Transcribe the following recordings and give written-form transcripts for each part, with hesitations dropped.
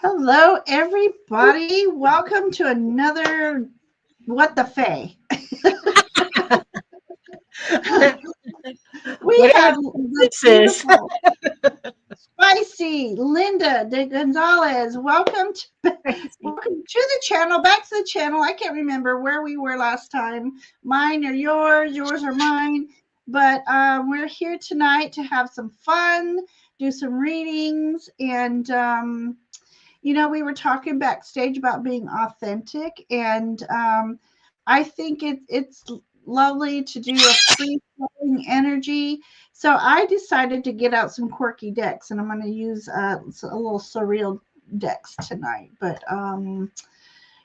Hello, everybody. Welcome to another What the Fae. We Whatever have the this is. beautiful, spicy Linda De Gonzalez. Welcome to the channel. Back to the channel. I can't remember where we were last time. Mine or yours or mine. But we're here tonight to have some fun, do some readings, and we were talking backstage about being authentic, and I think it's lovely to do a free flowing energy. So I decided to get out some quirky decks, and I'm going to use a little surreal decks tonight. But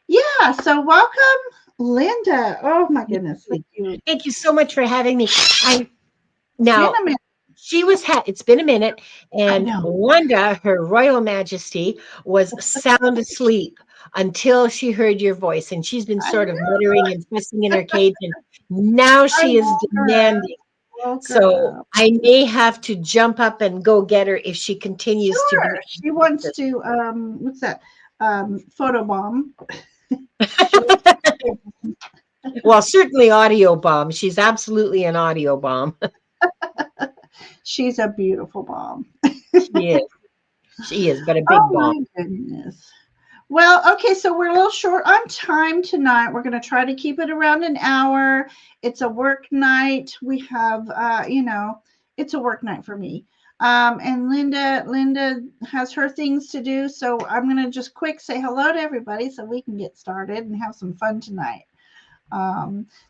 yeah, so welcome, Linda. Oh my goodness, thank you. Thank you so much for having me. I It's been now a minute. it's been a minute, I and know. Wanda, Her Royal Majesty, was sound asleep until she heard your voice, and she's been I sort of know. muttering and fussing in her cage, and now I she is woke her up. demanding. Woke her So up. I may have to jump up and go get her if she continues to be. Sure. She wants to what's that? Photobomb. She wants to Well, certainly audio bomb. She's absolutely an audio bomb. she's a beautiful bomb. She is. She is, but a big Oh bomb. my goodness. Well, okay, so we're a little short on time tonight. We're going to try to keep it around an hour. It's a work night. We have, it's a work night for me. And Linda has her things to do, so I'm going to just quick say hello to everybody so we can get started and have some fun tonight.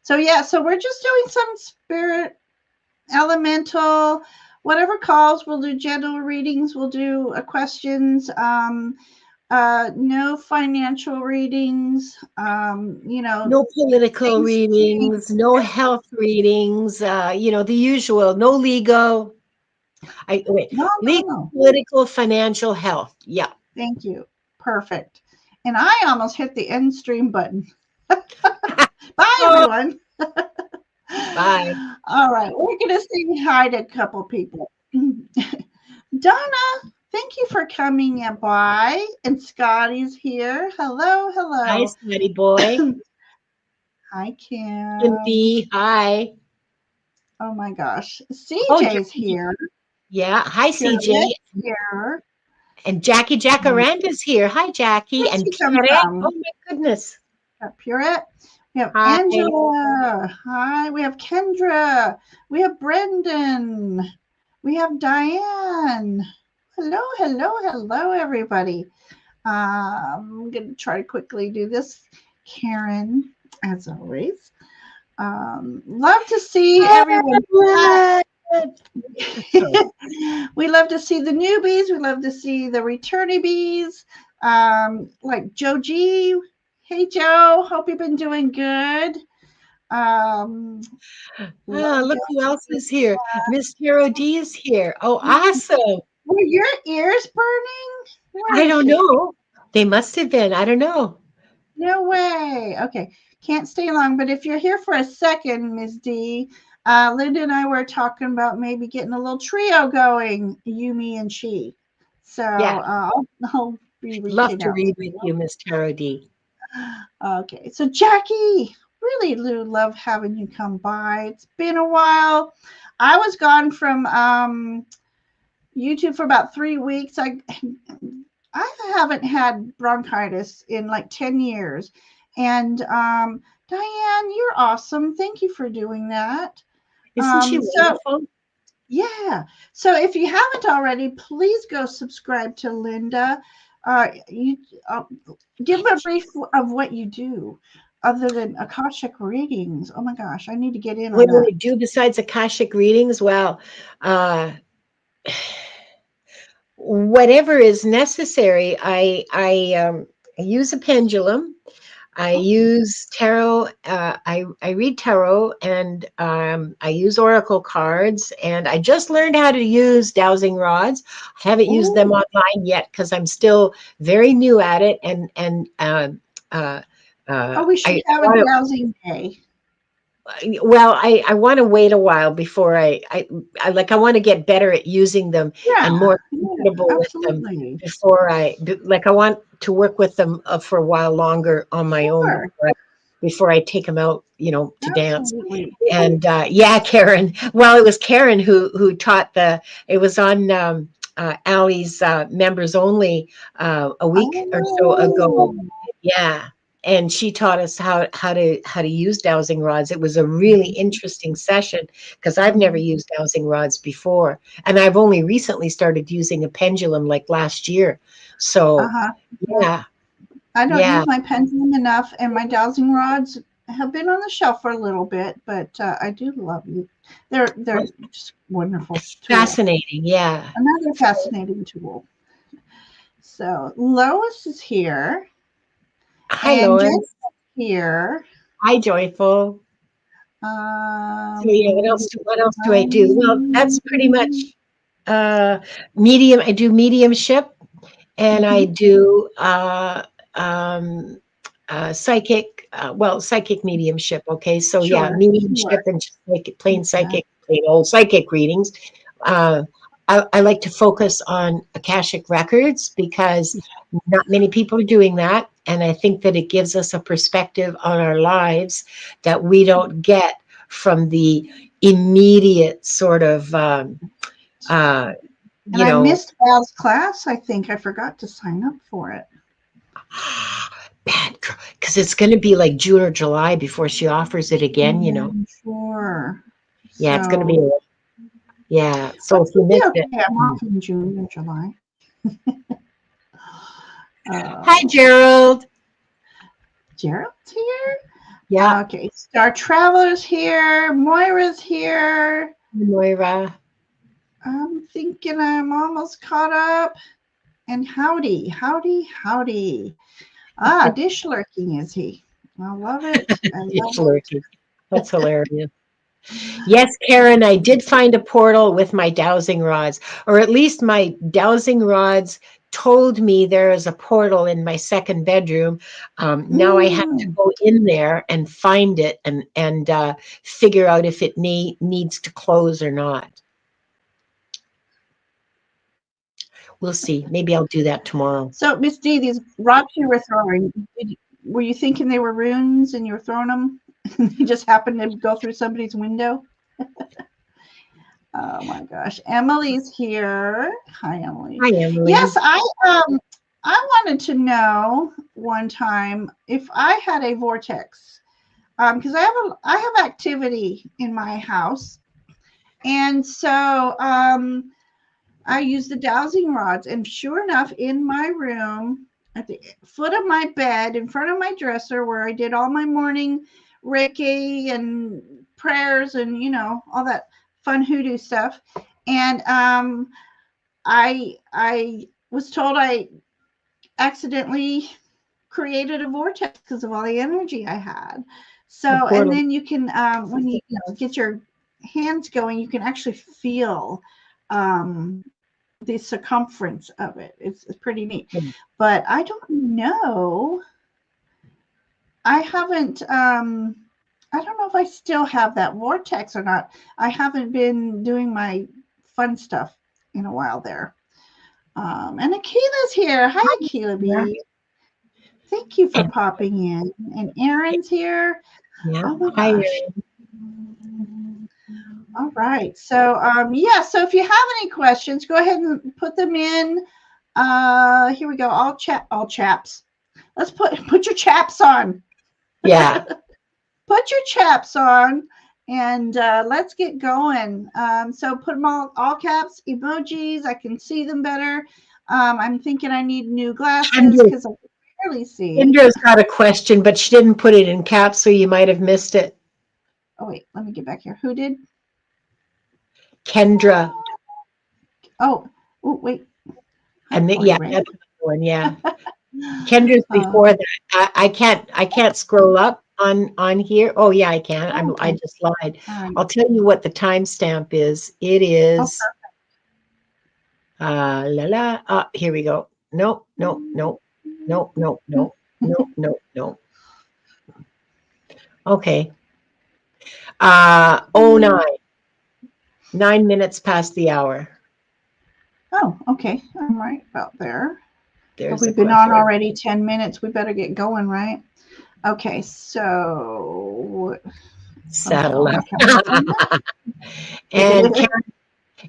So yeah, so we're just doing some spirit elemental, whatever calls. We'll do general readings. We'll do questions. No financial readings. No political Thanksgiving. readings, no health readings, the usual, no legal. I wait, No, no, legal, no. political, financial, health. Yeah. Thank you. Perfect. And I almost hit the end stream button. Bye, Oh, everyone. bye. All right, we're going to say hi to a couple people. Donna, thank you for coming by. And Scotty's here. Hello, Hi, hello. Snotty boy. Hi, Kim. Cynthia, hi. Oh my gosh. Oh, CJ's Jackie. here. Yeah. Hi, CJ. Purett's here. And Jackie Um, Jacaranda's here. Hi, Jackie. where'd And she come Pierre. Oh, from? my goodness. Purett. We have Hi. Angela. Hi. We have Kendra. We have Brendan. We have Diane. Hello, hello, hello, everybody. I'm going to try to quickly do this. Karen, as always. Love to see everyone back. What? We love to see the newbies. We love to see the returning bees. Like Joe G. Hey, Joe. Hope you've been doing good. Um, love Look who else Joe. is here. Miss Taro D is here. Oh, awesome. Were your ears burning? Where I is don't she? know. They must have been. I don't know. No way. Okay. Can't stay long, but if you're here for a second, Ms. D, Linda and I were talking about maybe getting a little trio going, you, me, and she. So Yeah. I'll be Love reaching to out read to with you. you, Miss Taro D. Okay. So, Jackie, really do love having you come by. It's been a while. I was gone from YouTube for about 3 weeks. I haven't had bronchitis in like 10 years. And Diane, you're awesome. Thank you for doing that. Isn't she So, wonderful? yeah. So if you haven't already, please go subscribe to Linda. You give a brief of what you do other than Akashic readings. Oh my gosh, I need to get in on What do that. I do besides Akashic readings? Well, uh, whatever is necessary. I use a pendulum. I Oh, use tarot. I read tarot, and I use oracle cards. And I just learned how to use dowsing rods. I haven't used them oh, online yet because I'm still very new at it. And oh, we should I have a want to. dowsing day. Well, I want to wait a while before I like, I want to get better at using them Yeah, and more yeah, comfortable with them absolutely. before like, I want to work with them for a while longer on my own Sure, before I take them out, to dance. absolutely. And yeah, Karen. Well, it was Karen who taught it was on Allie's members only a week or so ago. Oh, Yeah, and she taught us how to use dowsing rods. It was a really interesting session because I've never used dowsing rods before, and I've only recently started using a pendulum like last year. So uh-huh. yeah, I don't yeah. use my pendulum enough, and my dowsing rods have been on the shelf for a little bit, but I do love you. They're just wonderful tool. Fascinating. Yeah. Another fascinating tool. So Lois is here, Hi, and Jen is Lois. here. Hi, Joyful. So yeah, Um, what else do I do? Well, that's pretty much medium. I do mediumship, and I mhm, do psychic. Well, psychic mediumship. Okay, so yeah, sure, mediumship sure. and just like plain Yeah. psychic, plain old psychic readings. Uh, I like to focus on Akashic Records because not many people are doing that, and I think that it gives us a perspective on our lives that we don't get from the immediate sort of uh, And you I know missed Val's class. I think I forgot to sign up for it. bad girl, because it's going to be like June or July before she offers it Yeah, again. sure. Yeah, it's going to be, So, yeah. but So if you it'll be missed it, okay. I'm off in June or July. hi, Uh, Gerald. Gerald's here. Yeah, Okay, Star Traveler's here. Moira's here. Moira. I'm thinking I'm almost caught up. And howdy, howdy, howdy. Ah, dish lurking is he? I love it. I love It's it. lurking. That's hilarious. Yes, Karen, I did find a portal with my dowsing rods, or at least my dowsing rods told me there is a portal in my second bedroom. Now I have to Mm. go in there and find it and figure out if it needs to close or not. We'll see. Maybe I'll do that tomorrow. So, Miss D, these rocks you were throwing, were you thinking they were runes and you were throwing them? And they just happened to go through somebody's window? Oh my gosh. Emily's here. Hi, Emily. Hi, Emily. Yes, I wanted to know one time if I had a vortex. Because I have activity in my house. And so I use the dowsing rods, and sure enough, in my room, at the foot of my bed, in front of my dresser, where I did all my morning Reiki and prayers and all that fun hoodoo stuff, and I was told I accidentally created a vortex because of all the energy I had. A So, and portal. then you can when you get your hands going, you can actually feel um, the circumference of it. It's pretty neat. But I don't know. I haven't. I don't know if I still have that vortex or not. I haven't been doing my fun stuff in a while there. And Akila's here. Hi, Akila Yeah. B. Thank you for popping in. And Aaron's here. Yeah. Oh my Hi, gosh. All right. So yeah, so if you have any questions, go ahead and put them in. Here we go. All chaps. Let's put your chaps on. yeah. Put your chaps on and let's get going. So put them all caps, emojis. I can see them better. I'm thinking I need new glasses Kendra, because I can barely see. Kendra's got a question, but she didn't put it in caps, so you might have missed it. Oh wait, let me get back here. Who did? Kendra. Oh, wait. Hi, And Corey yeah, Ray. that's the one. Yeah. Kendra's Uh, before that. I can't scroll up on here. Oh yeah, I can. I okay. just lied. All right. I'll tell you what the timestamp is. It Okay. is la la. Here we go. No, no, no, no, no, no, no, no, no. Okay. 09. 9 minutes past the hour. Oh, okay. I'm right about there. There's We've been on already 10 minutes. We better get going, right? Okay, so settle up. And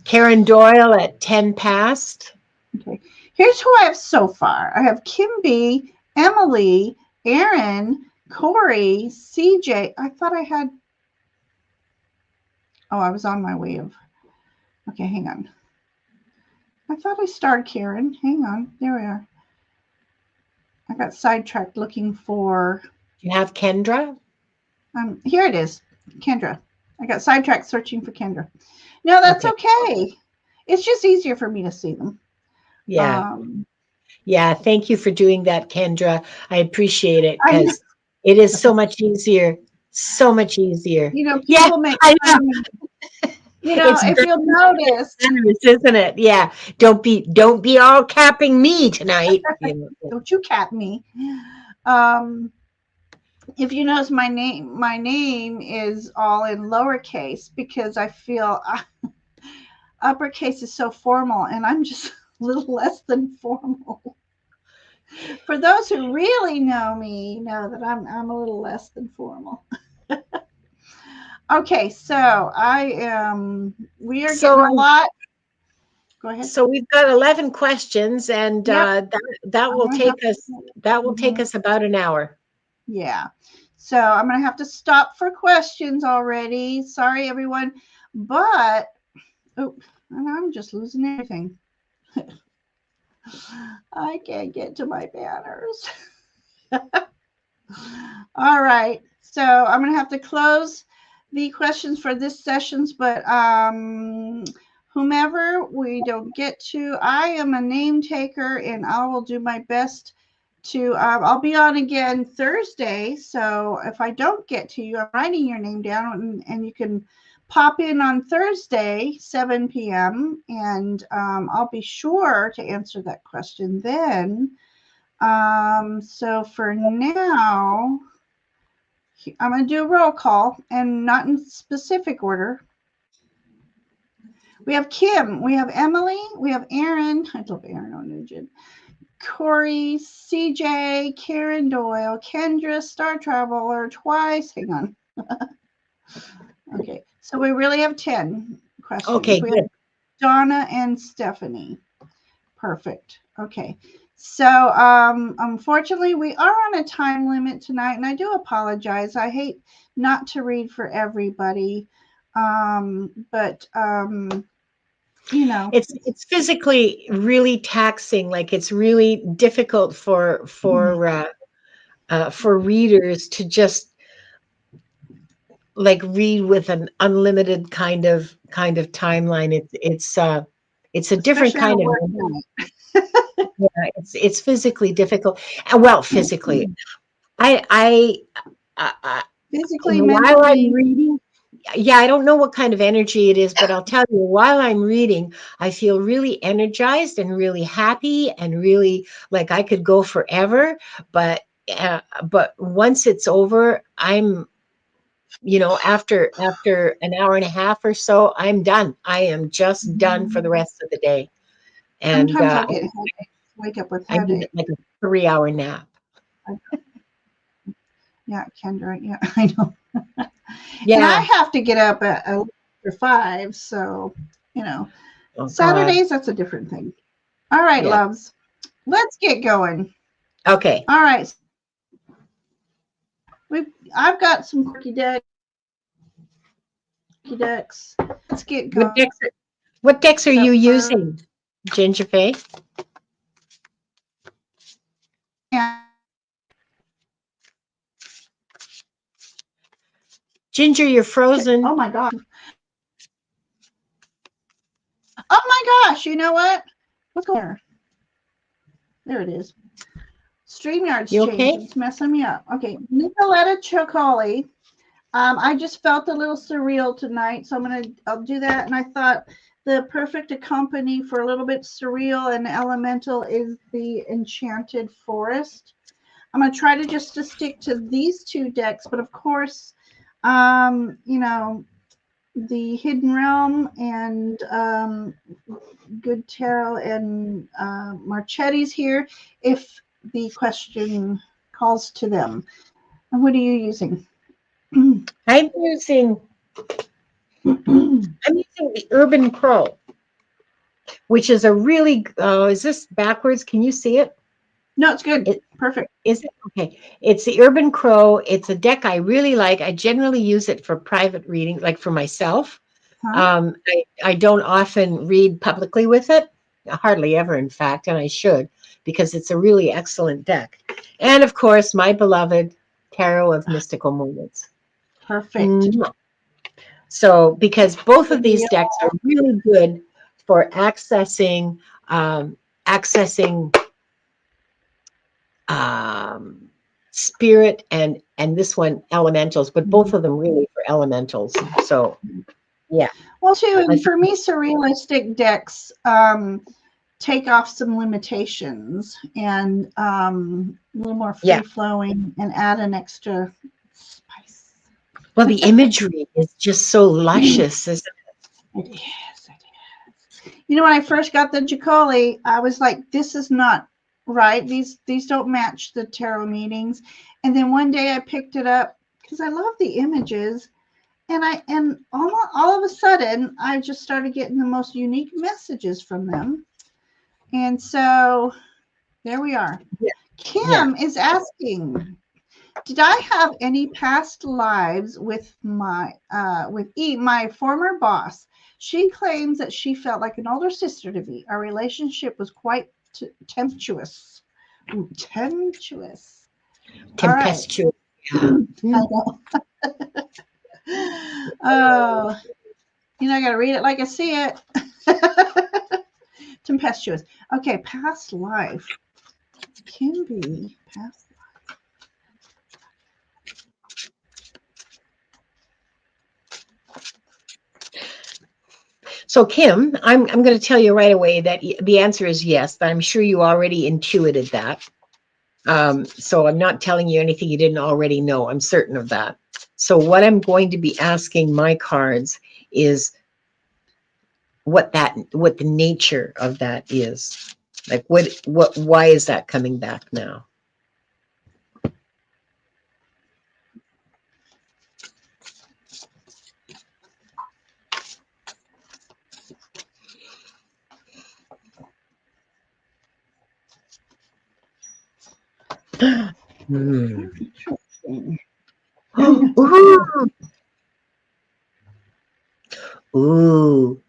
Karen Doyle at 10 past. Okay, here's who I have so far. I have Kim B, Emily, Aaron, Corey, CJ. I thought I had. Oh, I was on my way of. Okay, hang on. I thought I starred Karen. Hang on. There we are. I got sidetracked looking for. You have Kendra? Here it is. Kendra. I got sidetracked searching for Kendra. No, that's okay. It's just easier for me to see them. Yeah. Yeah. Thank you for doing that, Kendra. I appreciate it because it is so much easier. So much easier. You know, people make fun of me. You know, if you'll notice, isn't it? Yeah. Don't be all capping me tonight. Don't you cap me. If you notice, my name is all in lowercase because I feel uppercase is so formal, and I'm just a little less than formal. For those who really know me, know that I'm a little less than formal. Okay, so we are getting a lot. Go ahead. So we've got 11 questions, and that will take us about an hour. Yeah. So I'm going to have to stop for questions already. Sorry, everyone. But, I'm just losing everything. I can't get to my banners. All right. So I'm going to have to close the questions for this sessions, but whomever we don't get to, I am a name taker, and I will do my best to, I'll be on again Thursday. So if I don't get to you, I'm writing your name down, and you can pop in on Thursday, 7 p.m. And I'll be sure to answer that question then. So for now, I'm going to do a roll call, and not in specific order. We have Kim, we have Emily, we have Aaron. I love Aaron O'Nugent. Corey, CJ, Karen Doyle, Kendra, Star Traveler twice. Hang on. Okay, so we really have 10 questions. Okay, we good. have Donna and Stephanie. Perfect. Okay. So unfortunately, we are on a time limit tonight, and I do apologize. I hate not to read for everybody, but you know, it's physically really taxing. Like, it's really difficult for readers to just like read with an unlimited kind of timeline. It's a different kind of. Yeah, it's physically difficult. Well, physically, I physically, while mentally. I'm reading, yeah, I don't know what kind of energy it is, but I'll tell you, while I'm reading, I feel really energized and really happy and really like I could go forever. But once it's over, I'm, after an hour and a half or so, I'm done. I am just done for the rest of the day. And sometimes I get headaches, wake up with headache. I need like a 3-hour nap. Yeah, Kendra. Yeah, I know. Yeah, and I have to get up at 5, so Saturdays, that's a different thing. All right, loves, let's get going. Okay. All right. I've got some quirky decks. Let's get going. What decks are you using, Ginger Faye? Yeah. Ginger, you're frozen. Oh my gosh. Oh my gosh. You know what? What's going on? There it is. StreamYard's changed. It's messing me up. Okay. Nicoletta Chocoli. I just felt a little surreal tonight, so I'll do that. And I thought the perfect accompany for a little bit surreal and elemental is the Enchanted Forest. I'm going to try to stick to these two decks, but of course, You know, the hidden realm and good tarot and Marchetti's here if the question calls to them. And what are you using? I'm using the Urban Crow, which is a really, is this backwards? Can you see it? No, it's good. Perfect. Is it? Okay. It's the Urban Crow. It's a deck I really like. I generally use it for private reading, like for myself. Huh? I don't often read publicly with it, hardly ever, in fact, and I should, because it's a really excellent deck. And of course, my beloved Tarot of Mystical Moments. Perfect. So, because both of these decks are really good for accessing accessing spirit and this one elementals, but both of them really for elementals. So, yeah. Well, too, and for me, surrealistic decks take off some limitations and a little more free flowing and add an extra spice. Well, the imagery is just so luscious, isn't it? It is. It is. You know, when I first got the Jacoli, I was like, "This is not right. These don't match the tarot meetings." And then one day I picked it up because I love the images, and all of a sudden I just started getting the most unique messages from them. And so there we are. Yeah. Kim is asking, did I have any past lives with my my former boss? She claims that she felt like an older sister to me. Our relationship was quite tempestuous. Ooh, tempestuous. Tempestuous. All right. Oh, you know, I got to read it like I see it. Tempestuous. Okay, past life can be past life. So, Kim, I'm going to tell you right away that the answer is yes, but I'm sure you already intuited that. So I'm not telling you anything you didn't already know. I'm certain of that. So what I'm going to be asking my cards is what the nature of that is. Like why is that coming back now? Interesting. Ooh. Ooh.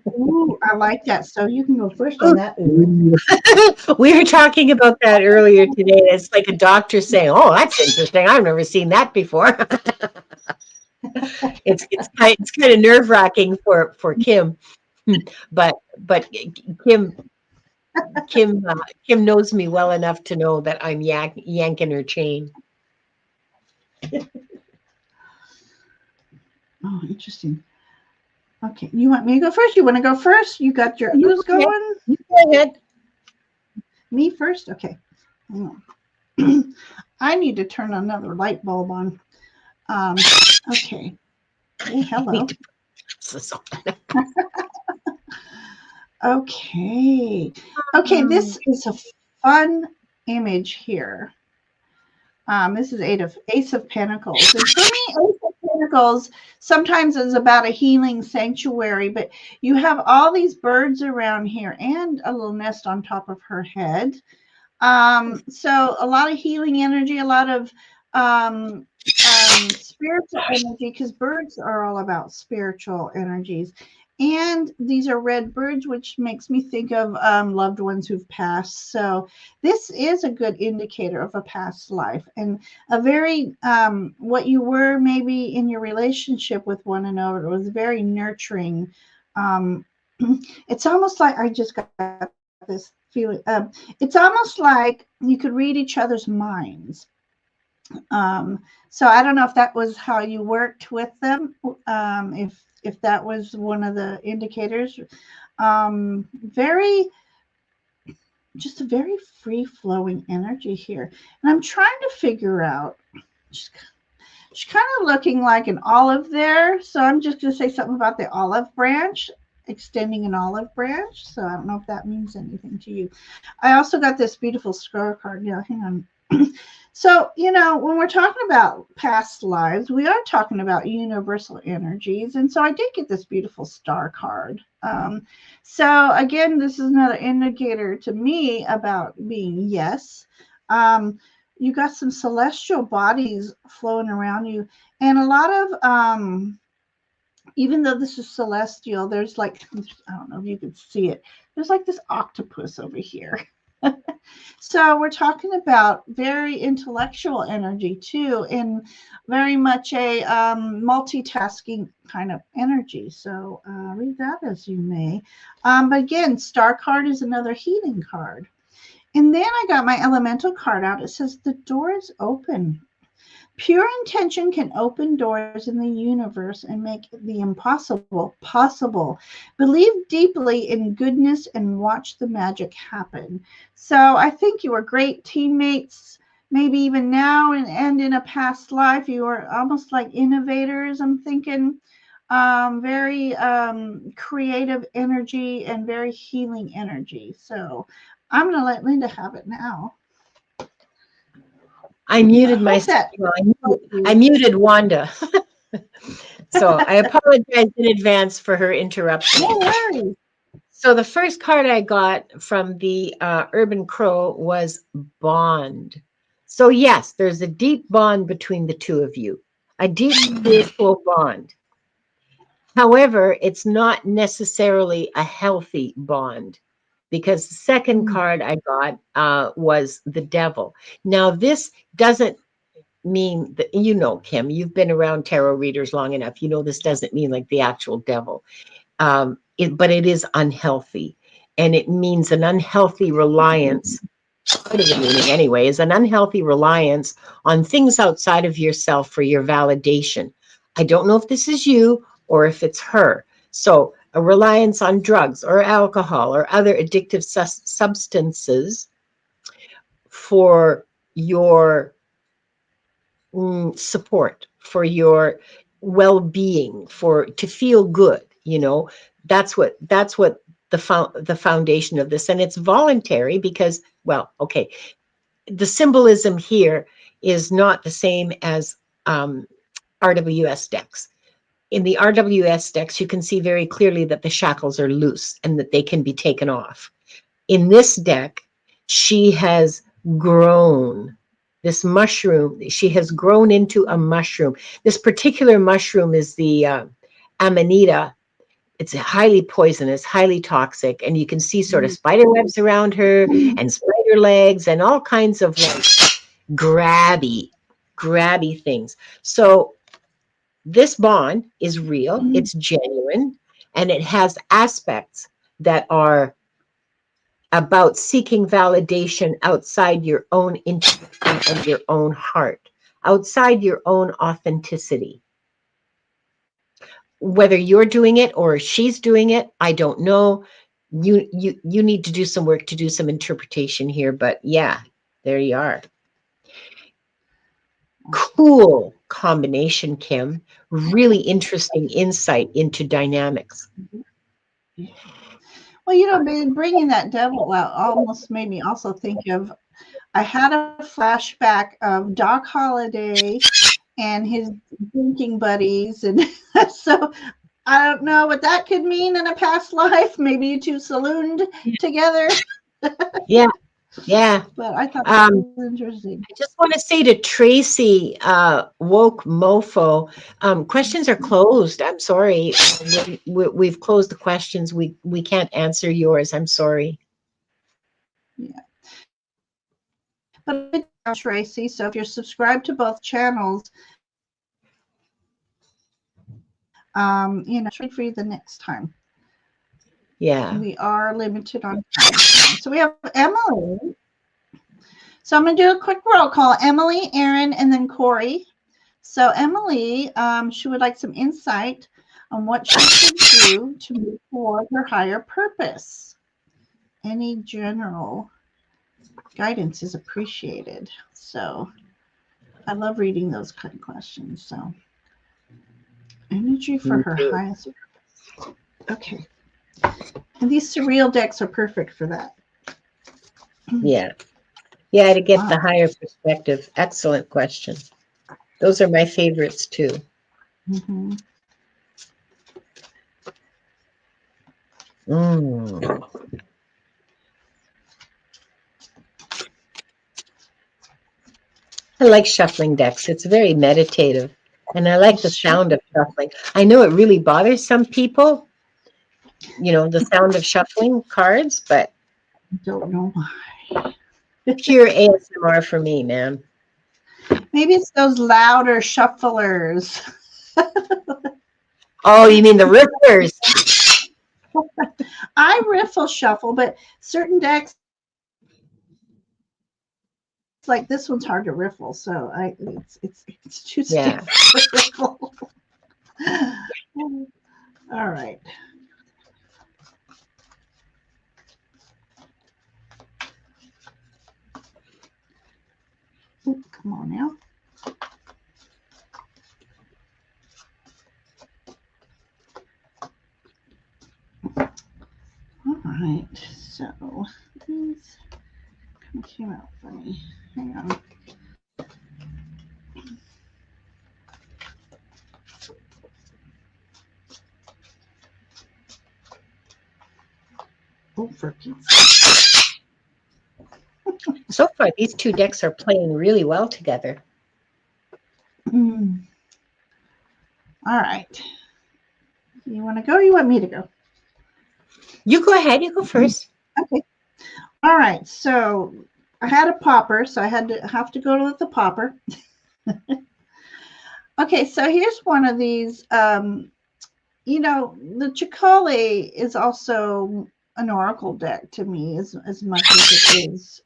Ooh, I like that. So you can go first on that. Ooh. We were talking about that earlier today. It's like a doctor saying, "Oh, that's interesting. I've never seen that before." It's kind of nerve wracking for Kim, but Kim Kim knows me well enough to know that I'm yanking her chain. Oh, interesting. Okay, you want me to go first? You want to go first? You got your who's going? You go ahead. Me first? Okay. Hang on. I need to turn another light bulb on. Okay. Oh, hello. Okay. Okay, this is a fun image here. This is Ace of Pentacles. And for me, Ace of Pentacles sometimes is about a healing sanctuary, but you have all these birds around here and a little nest on top of her head. So a lot of healing energy, a lot of spiritual energy, because birds are all about spiritual energies. And these are red birds, which makes me think of loved ones who've passed. So this is a good indicator of a past life and a very, what you were maybe in your relationship with one another was very nurturing. It's almost like I just got this feeling. It's almost like you could read each other's minds. So I don't know if that was how you worked with them. If that was one of the indicators. Very, just a very free flowing energy here, and I'm trying to figure out. Just She's kind of looking like an olive there. So I'm just going to say something about the olive branch, extending an olive branch. So I don't know if that means anything to you. I also got this beautiful star card. Yeah, hang on. So, when we're talking about past lives, we are talking about universal energies. And so I did get this beautiful star card. So, again, this is another indicator to me about being yes. You got some celestial bodies flowing around you. And a lot of, even though this is celestial, there's like, I don't know if you can see it, there's like this octopus over here. So we're talking about very intellectual energy too, and very much a multitasking kind of energy. So read that as you may. But again, star card is another healing card. And then I got my elemental card out. It says the door is open. Pure intention can open doors in the universe and make the impossible possible. Believe deeply in goodness and watch the magic happen. So I think you were great teammates, maybe even now and in a past life. You were almost like innovators, I'm thinking. Very creative energy and very healing energy. So I'm going to let Linda have it now. I muted I muted Wanda. So I apologize in advance for her interruption. No worries. So the first card I got from the Urban Crow was bond. So yes, there's a deep bond between the two of you, a deep spiritual bond. However, it's not necessarily a healthy bond, because the second card I got was the devil. Now, this doesn't mean that, Kim, you've been around tarot readers long enough. You know, this doesn't mean like the actual devil, but it is unhealthy. And it means an unhealthy reliance. Part of the meaning, anyway, is an unhealthy reliance on things outside of yourself for your validation. I don't know if this is you or if it's her. So a reliance on drugs or alcohol or other addictive substances for your support, for your well-being, to feel good. That's what the foundation of this. And it's voluntary because, well, okay, the symbolism here is not the same as RWS decks. In the RWS decks, you can see very clearly that the shackles are loose and that they can be taken off. In this deck, she has grown. This mushroom, she has grown into a mushroom. This particular mushroom is the Amanita. It's highly poisonous, highly toxic, and you can see sort of spider webs around her and spider legs and all kinds of like grabby things. So this bond is real, it's genuine, and it has aspects that are about seeking validation outside your own intuition and your own heart, outside your own authenticity. Whether you're doing it or she's doing it, I don't know. You need to do some work to do some interpretation here, but yeah, there you are. Cool combination, Kim. Really interesting insight into dynamics. Well, bringing that devil out almost made me also think of, I had a flashback of Doc Holliday and his drinking buddies. And so I don't know what that could mean in a past life. Maybe you two salooned together. Yeah. Yeah. But I thought that was interesting. I just want to say to Tracy, Woke Mofo, questions are closed. I'm sorry. We've closed the questions. We can't answer yours. I'm sorry. Yeah. But Tracy, so if you're subscribed to both channels, trade for you the next time. Yeah. We are limited on time. So we have Emily. So I'm going to do a quick roll call. Emily, Aaron, and then Corey. So Emily, she would like some insight on what she should do to move toward her higher purpose. Any general guidance is appreciated. So I love reading those kind of questions. So, energy for Me her too. highest. Okay. And these surreal decks are perfect for that. Yeah. Yeah, to get the Wow. higher perspective. Excellent question. Those are my favorites too. Mm-hmm. Mm. I like shuffling decks. It's very meditative. And I like the sound of shuffling. I know it really bothers some people, the sound of shuffling cards, but Don't know why. pure ASMR for me, man. Maybe it's those louder shufflers. Oh, you mean the rippers? I riffle shuffle, but certain decks like this one's hard to riffle, so it's too Yeah. stiff to riffle. All right. Ooh, come on now. All right. So these came out funny. Hang on. Oh, for Pete's So far, these two decks are playing really well together. sake. All right. You want to go? Or you want me to go? You go ahead. You go first. Okay. All right. So I had a popper, so I have to go with the popper. Okay. So here's one of these. The Chicole is also an oracle deck to me as much as it is.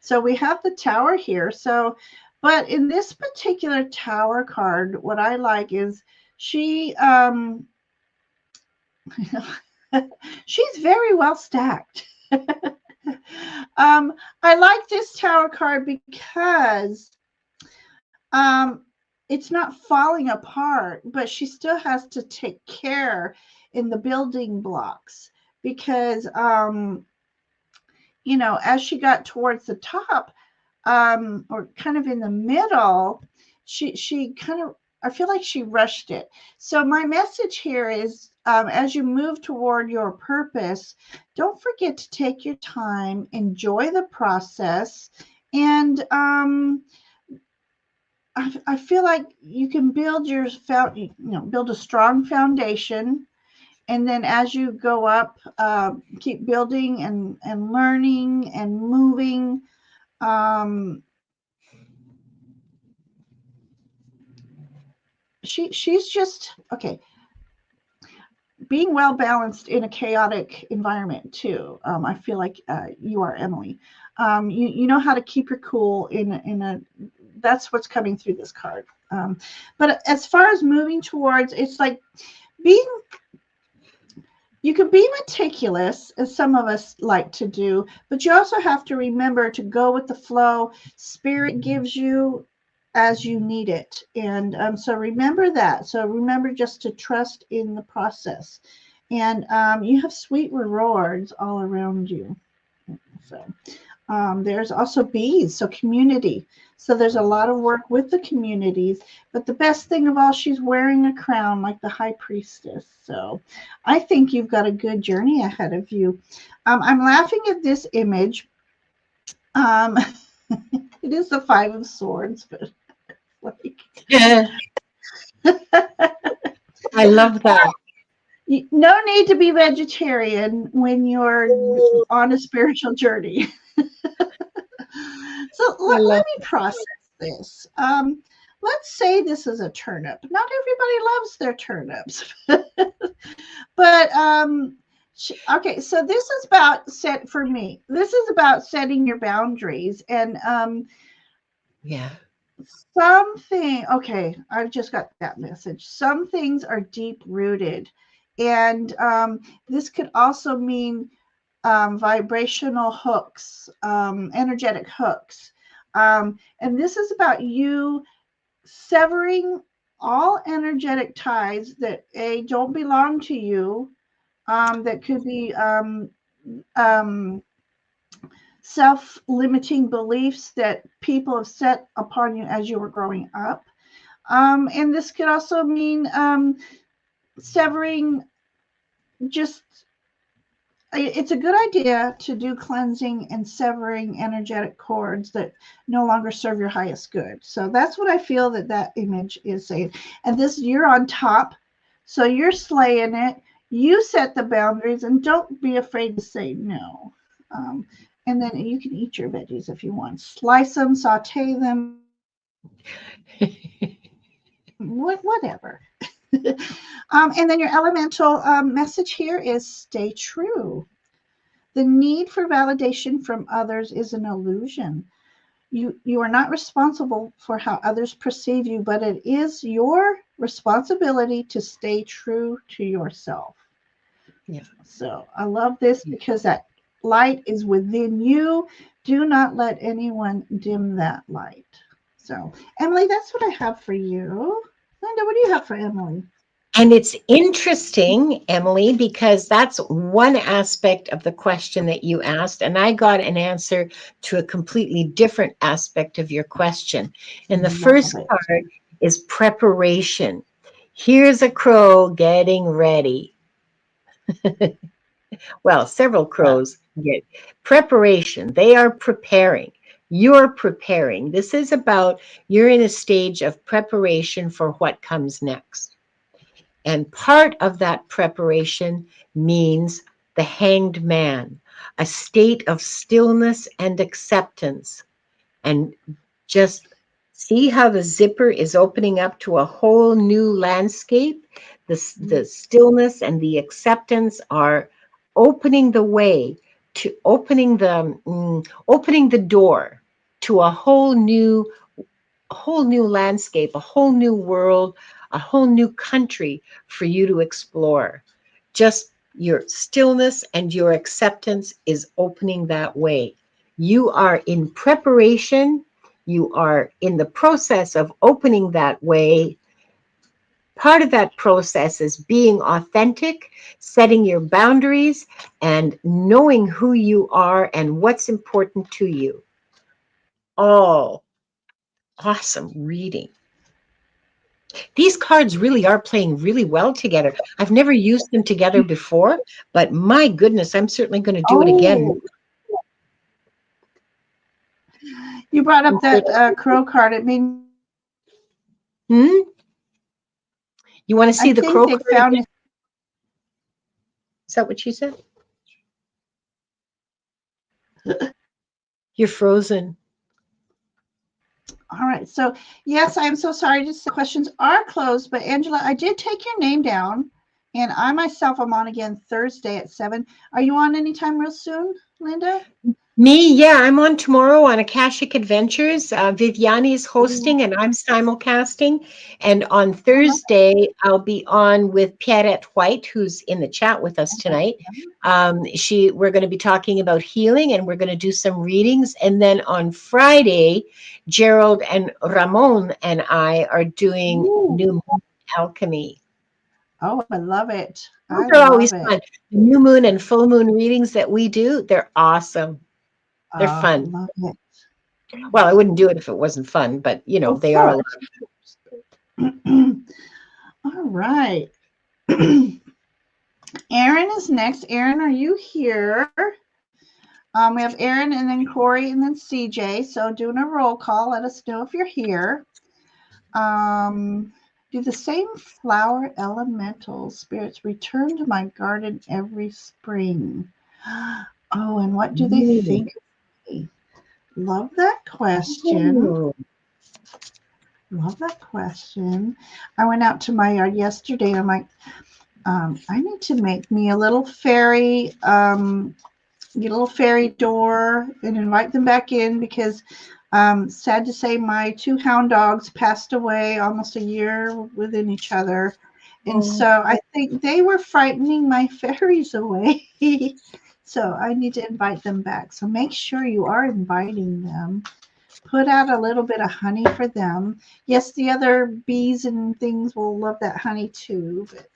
So we have the tower here. So, but in this particular tower card, what I like is she she's very well stacked. I like this tower card because it's not falling apart, but she still has to take care in the building blocks because as she got towards the top, or kind of in the middle, she kind of, I feel like she rushed it. So my message here is, as you move toward your purpose, don't forget to take your time, enjoy the process, and I feel like you can build build a strong foundation, and then as you go up, keep building and learning and moving. Um, she's just okay. Being well balanced in a chaotic environment too. I feel like you are, Emily. You know how to keep your cool in a. That's what's coming through this card. But as far as moving towards, it's like being. You can be meticulous, as some of us like to do, but you also have to remember to go with the flow. Spirit gives you as you need it. And so remember that. So remember just to trust in the process. And you have sweet rewards all around you. So there's also bees, so community. So there's a lot of work with the communities. But the best thing of all, she's wearing a crown like the high priestess. So I think you've got a good journey ahead of you. I'm laughing at this image. Um, it is the Five of Swords, but like. Yeah, I love that. No need to be vegetarian when you're on a spiritual journey. So I let love me process this. Let's say this is a turnip. Not everybody loves their turnips, but okay. So this is about set for me. This is about setting your boundaries and Yeah. something. Okay, I've just got that message. Some things are deep rooted, and this could also mean vibrational hooks, energetic hooks. And this is about you severing all energetic ties that don't belong to you, that could be um, self-limiting beliefs that people have set upon you as you were growing up. And this could also mean severing just, it's a good idea to do cleansing and severing energetic cords that no longer serve your highest good. So that's what I feel that image is saying. And this, you're on top, so you're slaying it. You set the boundaries, and don't be afraid to say no. And then you can eat your veggies if you want. Slice them, saute them, whatever. And then your elemental message here is stay true. The need for validation from others is an illusion. You are not responsible for how others perceive you, but it is your responsibility to stay true to yourself. Yeah. So I love this because that light is within you. Do not let anyone dim that light. So, Emily, that's what I have for you. Linda, what do you have for Emily? And it's interesting, Emily, because that's one aspect of the question that you asked, and I got an answer to a completely different aspect of your question. And the first part is preparation. Here's a crow getting ready. Well, several crows get preparation. They are preparing. You're preparing. This is about, you're in a stage of preparation for what comes next. And part of that preparation means the hanged man, a state of stillness and acceptance. And just see how the zipper is opening up to a whole new landscape. The stillness and the acceptance are opening the way to opening the door to a whole new landscape, a whole new world, a whole new country for you to explore. Just your stillness and your acceptance is opening that way. You are in preparation. You are in the process of opening that way. Part of that process is being authentic, setting your boundaries, and knowing who you are and what's important to you. All awesome reading. These cards really are playing really well together. I've never used them together before, but my goodness, I'm certainly going to do it again. You brought up that crow card. It made. You want to see the crow card? Found. Is that what you said? You're frozen. All right. So, yes, I'm so sorry. Just the questions are closed. But, Angela, I did take your name down. And I myself am on again Thursday at 7. Are you on anytime real soon, Linda? Me, yeah, I'm on tomorrow on Akashic Adventures. Viviani is hosting and I'm simulcasting. And on Thursday, I'll be on with Pierrette White, who's in the chat with us tonight. We're going to be talking about healing and we're going to do some readings. And then on Friday, Gerald and Ramon and I are doing New Moon Alchemy. Oh, I love it. Those are always fun. The new moon and full moon readings that we do, they're awesome. They're fun. Love it. Well, I wouldn't do it if it wasn't fun, but they are a lot of fun. All right. Aaron is next. Aaron, are you here? We have Aaron and then Corey and then CJ. So doing a roll call, let us know if you're here. Do the same flower elemental spirits return to my garden every spring? Oh, and what do they think of me? Love that question. Love that question. I went out to my yard yesterday. I'm like, I need to make me a little fairy, get a little fairy door and invite them back in because sad to say my 2 hound dogs passed away almost a year within each other. And so I think they were frightening my fairies away. So I need to invite them back. So make sure you are inviting them. put out a little bit of honey for them. Yes, the other bees and things will love that honey too, but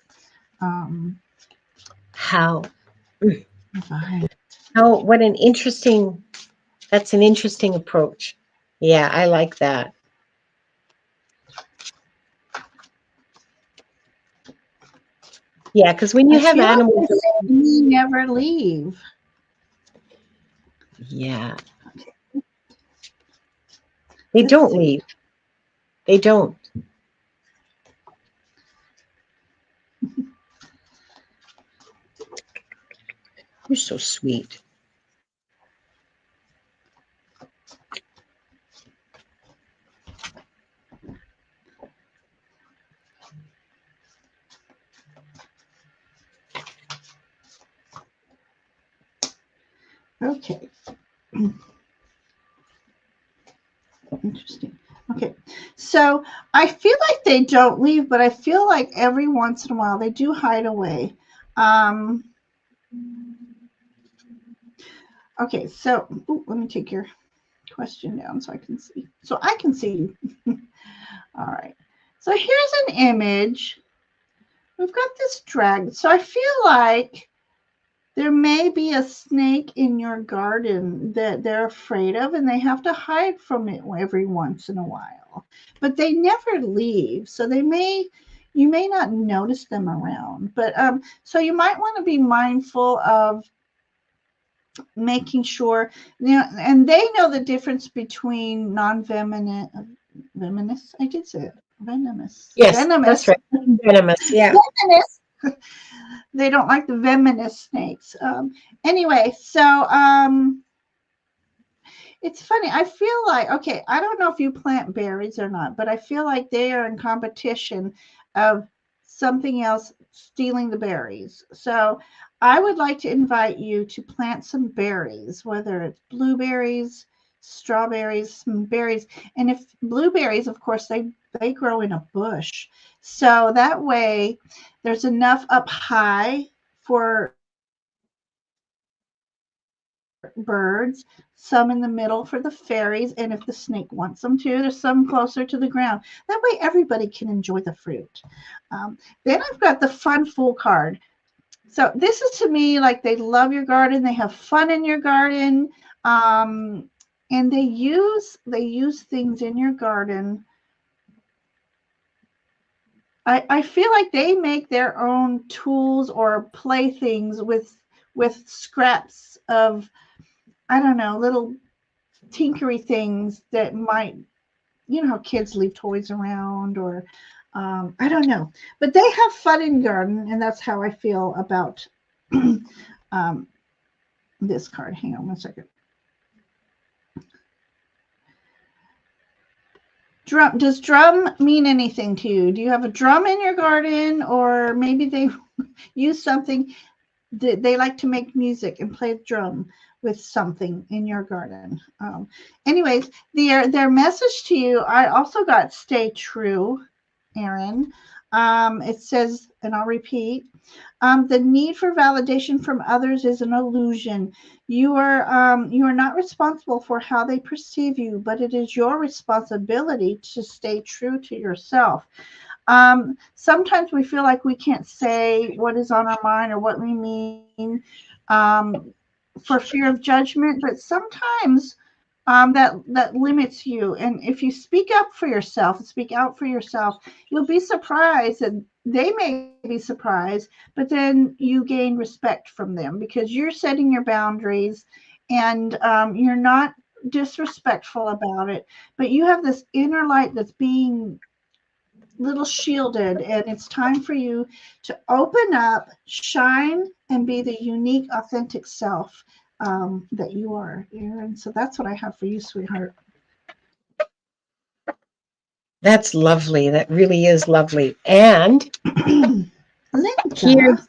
How? right. What an interesting, that's an interesting approach. Yeah, I like that. Yeah, because when you I have feel like animals, they say we never leave. yeah, they Let's don't see. leave. They don't. You're so sweet. Okay. Interesting. Okay. So I feel like they don't leave, but I feel like every once in a while they do hide away. Um, okay. So let me take your question down so I can see. So I can see you. All right. So here's an image. We've got this dragon. So I feel like there may be a snake in your garden that they're afraid of and they have to hide from it every once in a while. But they never leave. So you may not notice them around. But so you might want to be mindful of making sure, and they know the difference between non-venomous, venomous, I did say it, venomous, Yes, that's venomous, right. Venomous. Yeah. venomous. They don't like the venomous snakes. Anyway, so it's funny. I feel like, okay, I don't know if you plant berries or not, but I feel like they are in competition of something else stealing the berries. So I would like to invite you to plant some berries, whether it's blueberries, strawberries, some berries. And if blueberries, of course, they grow in a bush. So that way there's enough up high for birds, some in the middle for the fairies, and if the snake wants them to, there's some closer to the ground. That way, everybody can enjoy the fruit. Then I've got the fun fool card. So this is to me like they love your garden, they have fun in your garden, and they use things in your garden. I feel like they make their own tools or playthings with scraps of, I don't know, little tinkery things that might, how kids leave toys around, or I don't know, but they have fun in garden, and that's how I feel about um, this card. Hang on one second. Drum. Does drum mean anything to you? Do you have a drum in your garden, or maybe they use something that they like to make music and play the drum with something in your garden? Anyways, their message to you, I also got stay true, Aaron. It says, and I'll repeat, the need for validation from others is an illusion. You are not responsible for how they perceive you, but it is your responsibility to stay true to yourself. Sometimes we feel like we can't say what is on our mind or what we mean, for fear of judgment, but sometimes that limits you. And if you speak up for yourself, speak out for yourself, you'll be surprised that they may be surprised, but then you gain respect from them because you're setting your boundaries, and you're not disrespectful about it, but you have this inner light that's being little shielded, and it's time for you to open up, shine, and be the unique, authentic self that you are, Aaron. So that's what I have for you, sweetheart. That's lovely. That really is lovely. And here's Linda.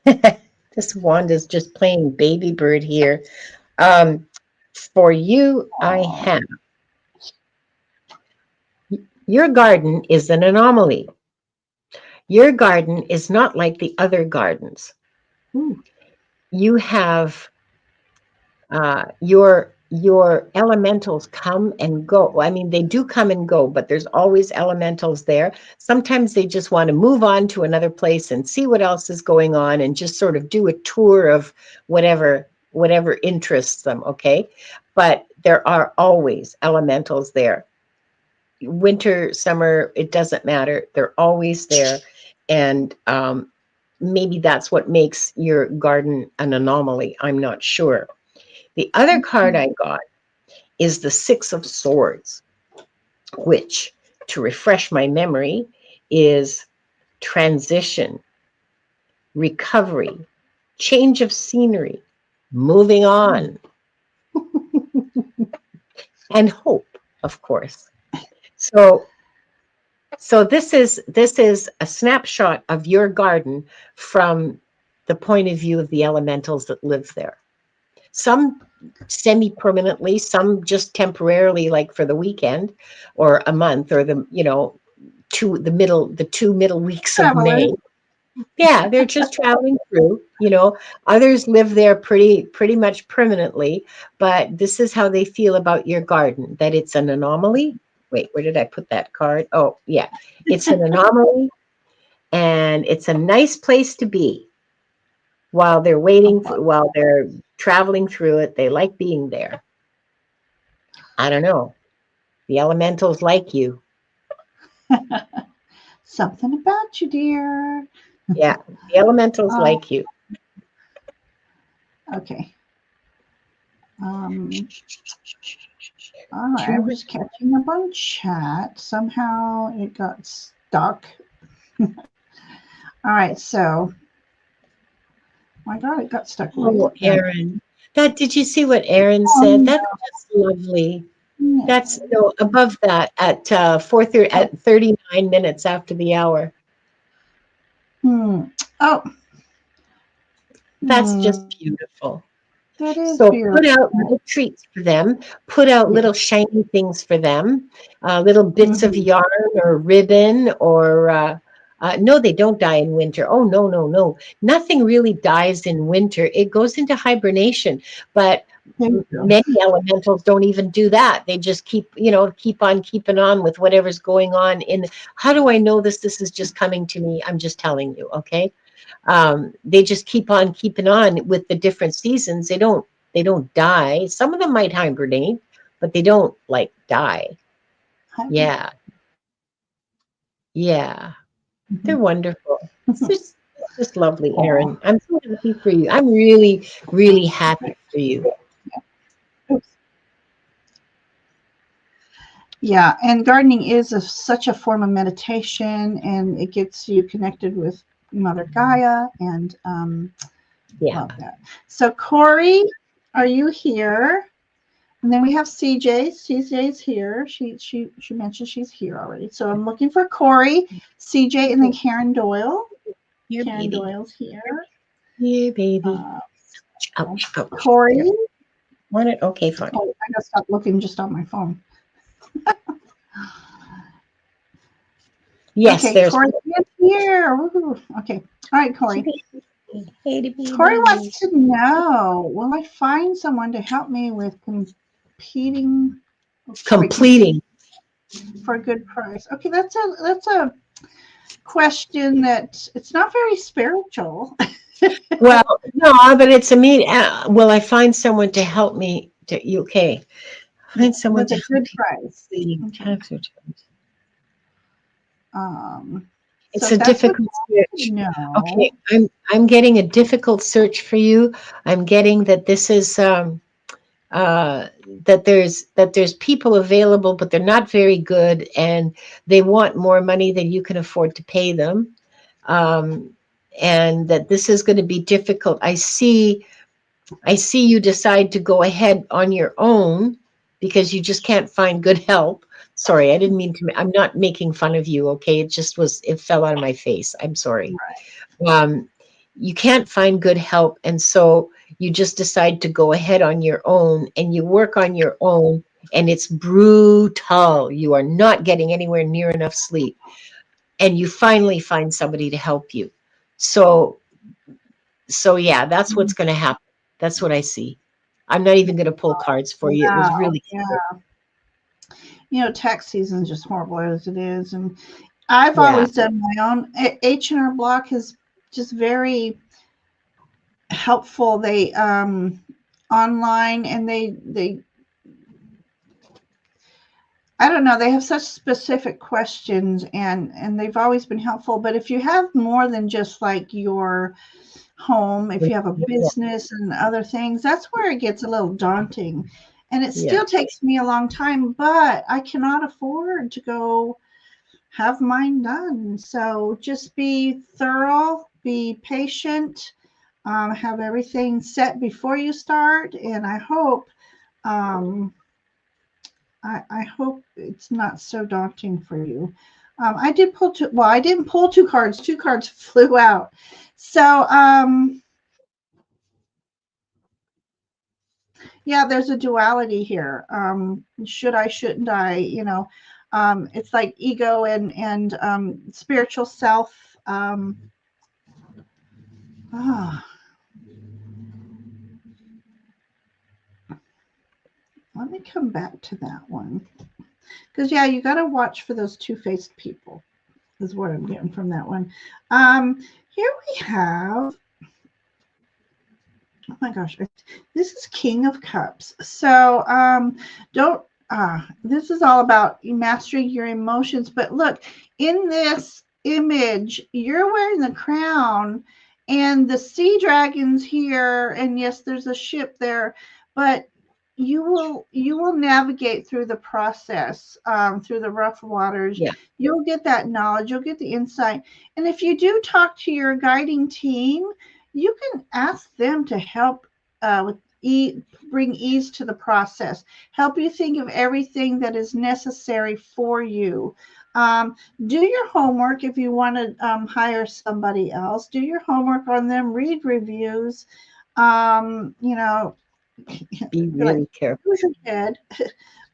the, this Wanda's just playing baby bird here. Um, for you, I have your garden is an anomaly. Your garden is not like the other gardens. Ooh. You have your your elementals come and go. I mean, they do come and go, but there's always elementals there. Sometimes they just want to move on to another place and see what else is going on and just sort of do a tour of whatever interests them, okay? But there are always elementals there. Winter, summer, it doesn't matter. They're always there. And maybe that's what makes your garden an anomaly. I'm not sure. The other card I got is the Six of Swords, which, to refresh my memory, is transition, recovery, change of scenery, moving on, and hope, of course. So this is a snapshot of your garden from the point of view of the elementals that live there. Some semi-permanently, some just temporarily, like for the weekend or a month, or the the 2 middle weeks of May. Yeah, they're just traveling through. Others live there pretty much permanently, but this is how they feel about your garden, that it's an anomaly. Wait, where did I put that card? Oh, yeah. It's an anomaly, and it's a nice place to be while they're while they're traveling through it. They like being there. I don't know. The elementals like you. Something about you, dear. Yeah, the elementals like you. Okay. All right, I'm just catching up on chat. Somehow it got stuck. All right, so my God, it got stuck. Oh, Aaron, did you see what Aaron said? No. That's just lovely. No. That's above that at 4:30 at 39 minutes after the hour. Oh, that's just beautiful. That is so beautiful. Put out little treats for them. Put out little shiny things for them. Little bits of yarn or ribbon or. No, they don't die in winter. Oh, no. Nothing really dies in winter. It goes into hibernation. But many elementals don't even do that. They just keep on keeping on with whatever's going on. How do I know this? This is just coming to me. I'm just telling you, okay? They just keep on keeping on with the different seasons. They don't die. Some of them might hibernate, but they don't die. Yeah. They're wonderful. It's just lovely, Aaron. I'm so happy for you. I'm really, really happy for you. Yeah, and gardening is such a form of meditation, and it gets you connected with Mother Gaia, and love that. So Corey, are you here? And then we have CJ. CJ's here. She mentioned she's here already. So I'm looking for Corey, CJ, and then Karen Doyle. Karen Doyle's here. Here, baby. Ouch. Corey. Want it? Okay, fine. Oh, I gotta stop looking just on my phone. Yes, okay, there's Corey is here. Woo-hoo. Okay. All right, Corey. Corey wants to know, will I find someone to help me with completing for a good price? Okay, that's a question that it's not very spiritual. Well, no, but it's a mean. Will I find someone to help me? Okay, find someone with a good price. Tax returns. It's so a difficult search. Okay, I'm getting a difficult search for you. I'm getting that this is that there's people available, but they're not very good, and they want more money than you can afford to pay them, and that this is going to be difficult. I see you decide to go ahead on your own because you just can't find good help. Sorry, I didn't mean to. I'm not making fun of you, okay? It fell out of my face. I'm sorry. You can't find good help, and so you just decide to go ahead on your own, and you work on your own, and it's brutal. You are not getting anywhere near enough sleep, and you finally find somebody to help you. So yeah, that's what's going to happen. That's what I see. I'm not even going to pull cards for you. It was Wow. really Yeah. You know, tax season is just horrible as it is. And I've yeah, always done my own. H&R Block is just very helpful. They online, and they I don't know, they have such specific questions, and they've always been helpful. But if you have more than just like your home, if you have a yeah, business and other things, that's where it gets a little daunting. And it yeah, still takes me a long time, but I cannot afford to go have mine done. So just be thorough, be patient, have everything set before you start. And um, I hope it's not so daunting for you. I did pull two. Well, I didn't pull two cards. Two cards flew out. So, yeah, there's a duality here. Should I, shouldn't I? It's like ego and spiritual self. Ah, let me come back to that one, because yeah, you got to watch for those two-faced people. Is what I'm getting from that one. Here we have. Oh my gosh, this is King of Cups. So don't. This is all about mastering your emotions. But look, in this image, you're wearing the crown, and the sea dragons here, and yes, there's a ship there, but you will navigate through the process, through the rough waters. yeah, You'll get that knowledge, you'll get the insight. And if you do talk to your guiding team, you can ask them to help with bring ease to the process, help you think of everything that is necessary for you. Um, do your homework if you want to hire somebody else. Do your homework on them. Read reviews. You know, be be like, really careful. who's your head?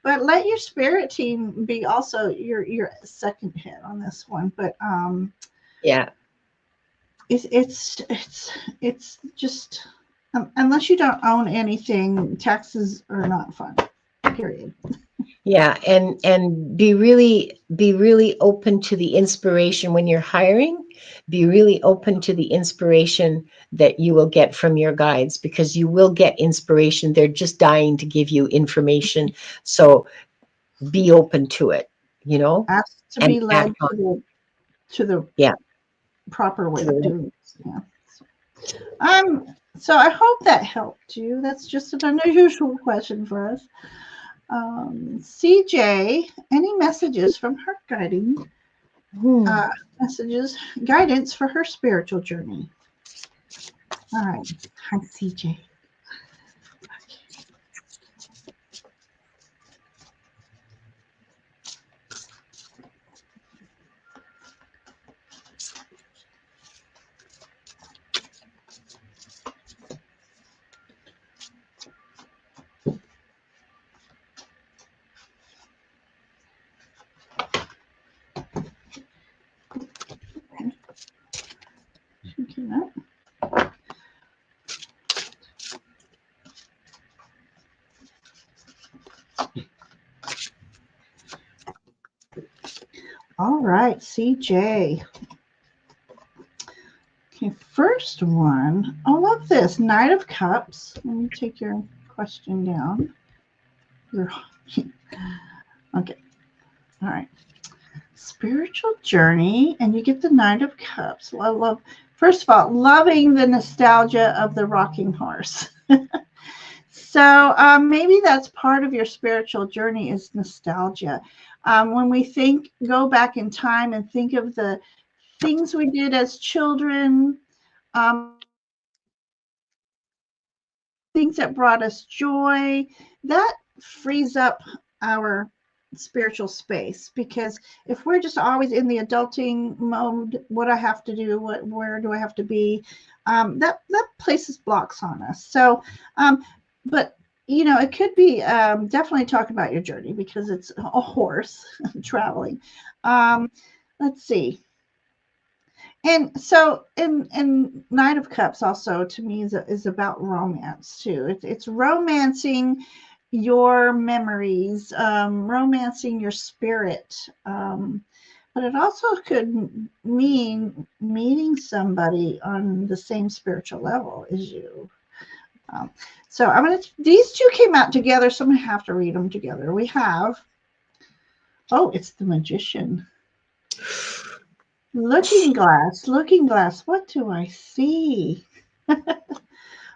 But let your spirit team be also your second head on this one. But Yeah, it's just unless you don't own anything, taxes are not fun. Period. yeah, and be really open to the inspiration when you're hiring. Be really open to the inspiration that you will get from your guides, because you will get inspiration. They're just dying to give you information. So be open to it, you know, Ask to and be act led on. to the Yeah, proper way to of the, doing this. Yeah. So I hope that helped you. That's just an unusual question for us. CJ, any messages from her guiding hmm. uh, messages, guidance for her spiritual journey? All right. Hi, CJ. All right, CJ. Okay, first one. I love this. Knight of Cups. Let me take your question down. Okay. All right. Spiritual journey, and you get the Knight of Cups. I love, first of all, loving the nostalgia of the rocking horse. So maybe that's part of your spiritual journey is nostalgia. When we go back in time and think of the things we did as children, things that brought us joy, that frees up our spiritual space. Because if we're just always in the adulting mode, what I have to do, where do I have to be, that places blocks on us. So but it could be definitely talk about your journey, because it's a horse traveling. Let's see. And so, in Knight of Cups also to me is about romance too. It's romancing your memories, romancing your spirit. But it also could mean meeting somebody on the same spiritual level as you. Um, so these two came out together, so I'm gonna have to read them together. We have, oh, it's the Magician. Looking glass, looking glass. What do I see?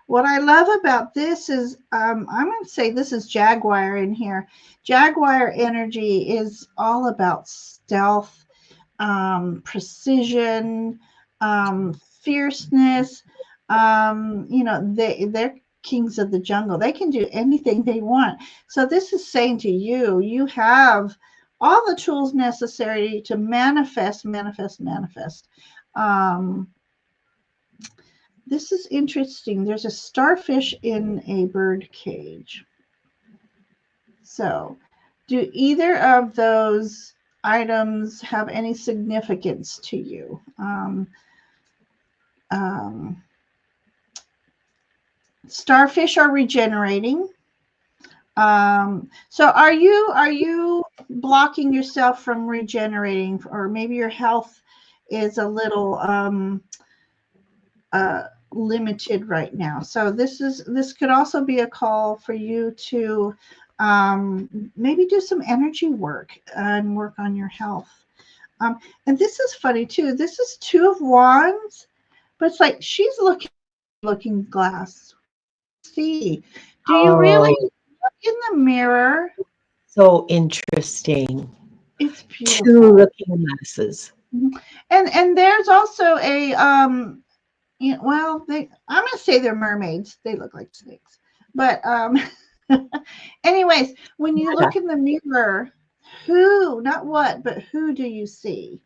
What I love about this is, I'm going to say this is Jaguar in here. Jaguar energy is all about stealth, precision, fierceness. They're kings of the jungle. They can do anything they want. So this is saying to you, you have all the tools necessary to manifest, manifest, manifest. This is interesting. There's a starfish in a bird cage. So, do either of those items have any significance to you? Um, Starfish are regenerating. So are you blocking yourself from regenerating, or maybe your health is a little limited right now? So this could also be a call for you to maybe do some energy work and work on your health. And this is funny too. This is Two of Wands, but it's like she's looking glass. See, do you really Oh, look in the mirror? so interesting. It's Two beautiful. looking glasses. Mhm. And there's also a well, I'm gonna say they're mermaids. They look like snakes. But anyways, when you Yeah. look in the mirror, who, not what, but who do you see?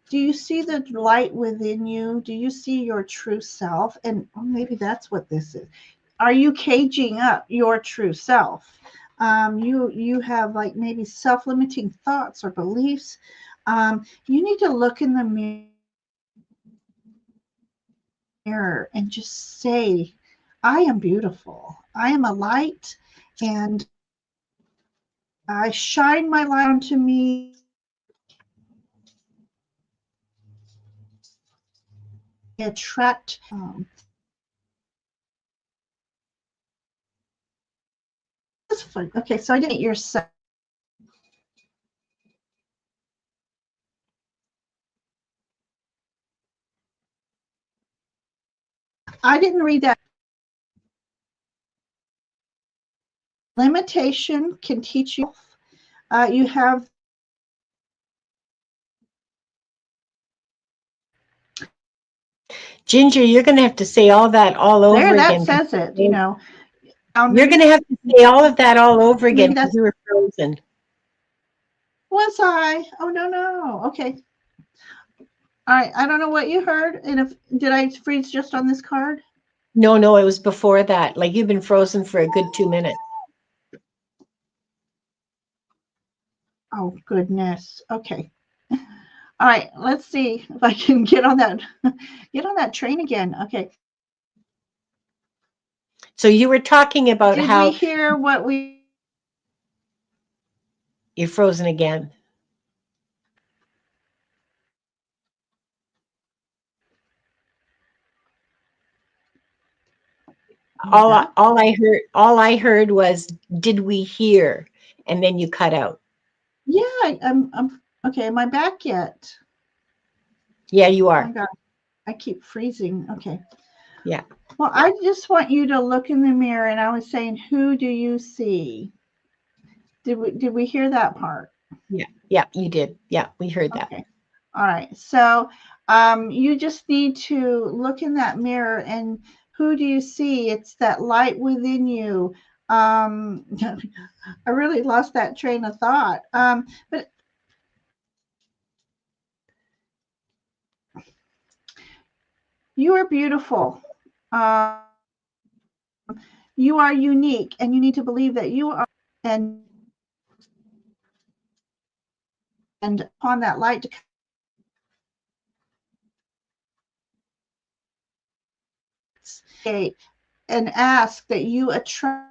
Do you see the light within you? Do you see your true self? And maybe that's what this is. Are you caging up your true self? You have like maybe self-limiting thoughts or beliefs. You need to look in the mirror and just say, I am beautiful. I am a light, and I shine my light onto me. Attract. This is fun. Okay, so I didn't get your set. I didn't read that. Limitation can teach you. You have Ginger, you're going to have to say all that all there. over That again. says it. You're going Boundaries. to have to say all of that all over again Maybe because that's you were frozen. was I. Oh no. Okay. All right. I don't know what you heard. And if did I freeze just on this card? No, no, it was before that. Like you've been frozen for a good 2 minutes. Oh goodness. Okay. All right. Let's see if I can get on that train again. Okay. So you were talking about Did we how hear what we? you're frozen again. Back? All I heard was, did we hear? And then you cut out. Yeah. I'm okay. Am I back yet? Yeah, you Oh my are. God. I keep freezing. Okay. Yeah. Well, I just want you to look in the mirror, and I was saying, who do you see? Did we hear that part? Yeah. Yeah, you did. Yeah, we heard that. Okay. All right. So you just need to look in that mirror, and who do you see? It's that light within you. Um, I really lost that train of thought. But you are beautiful. Um, you are unique, and you need to believe that you are. And upon that light to and ask that you attract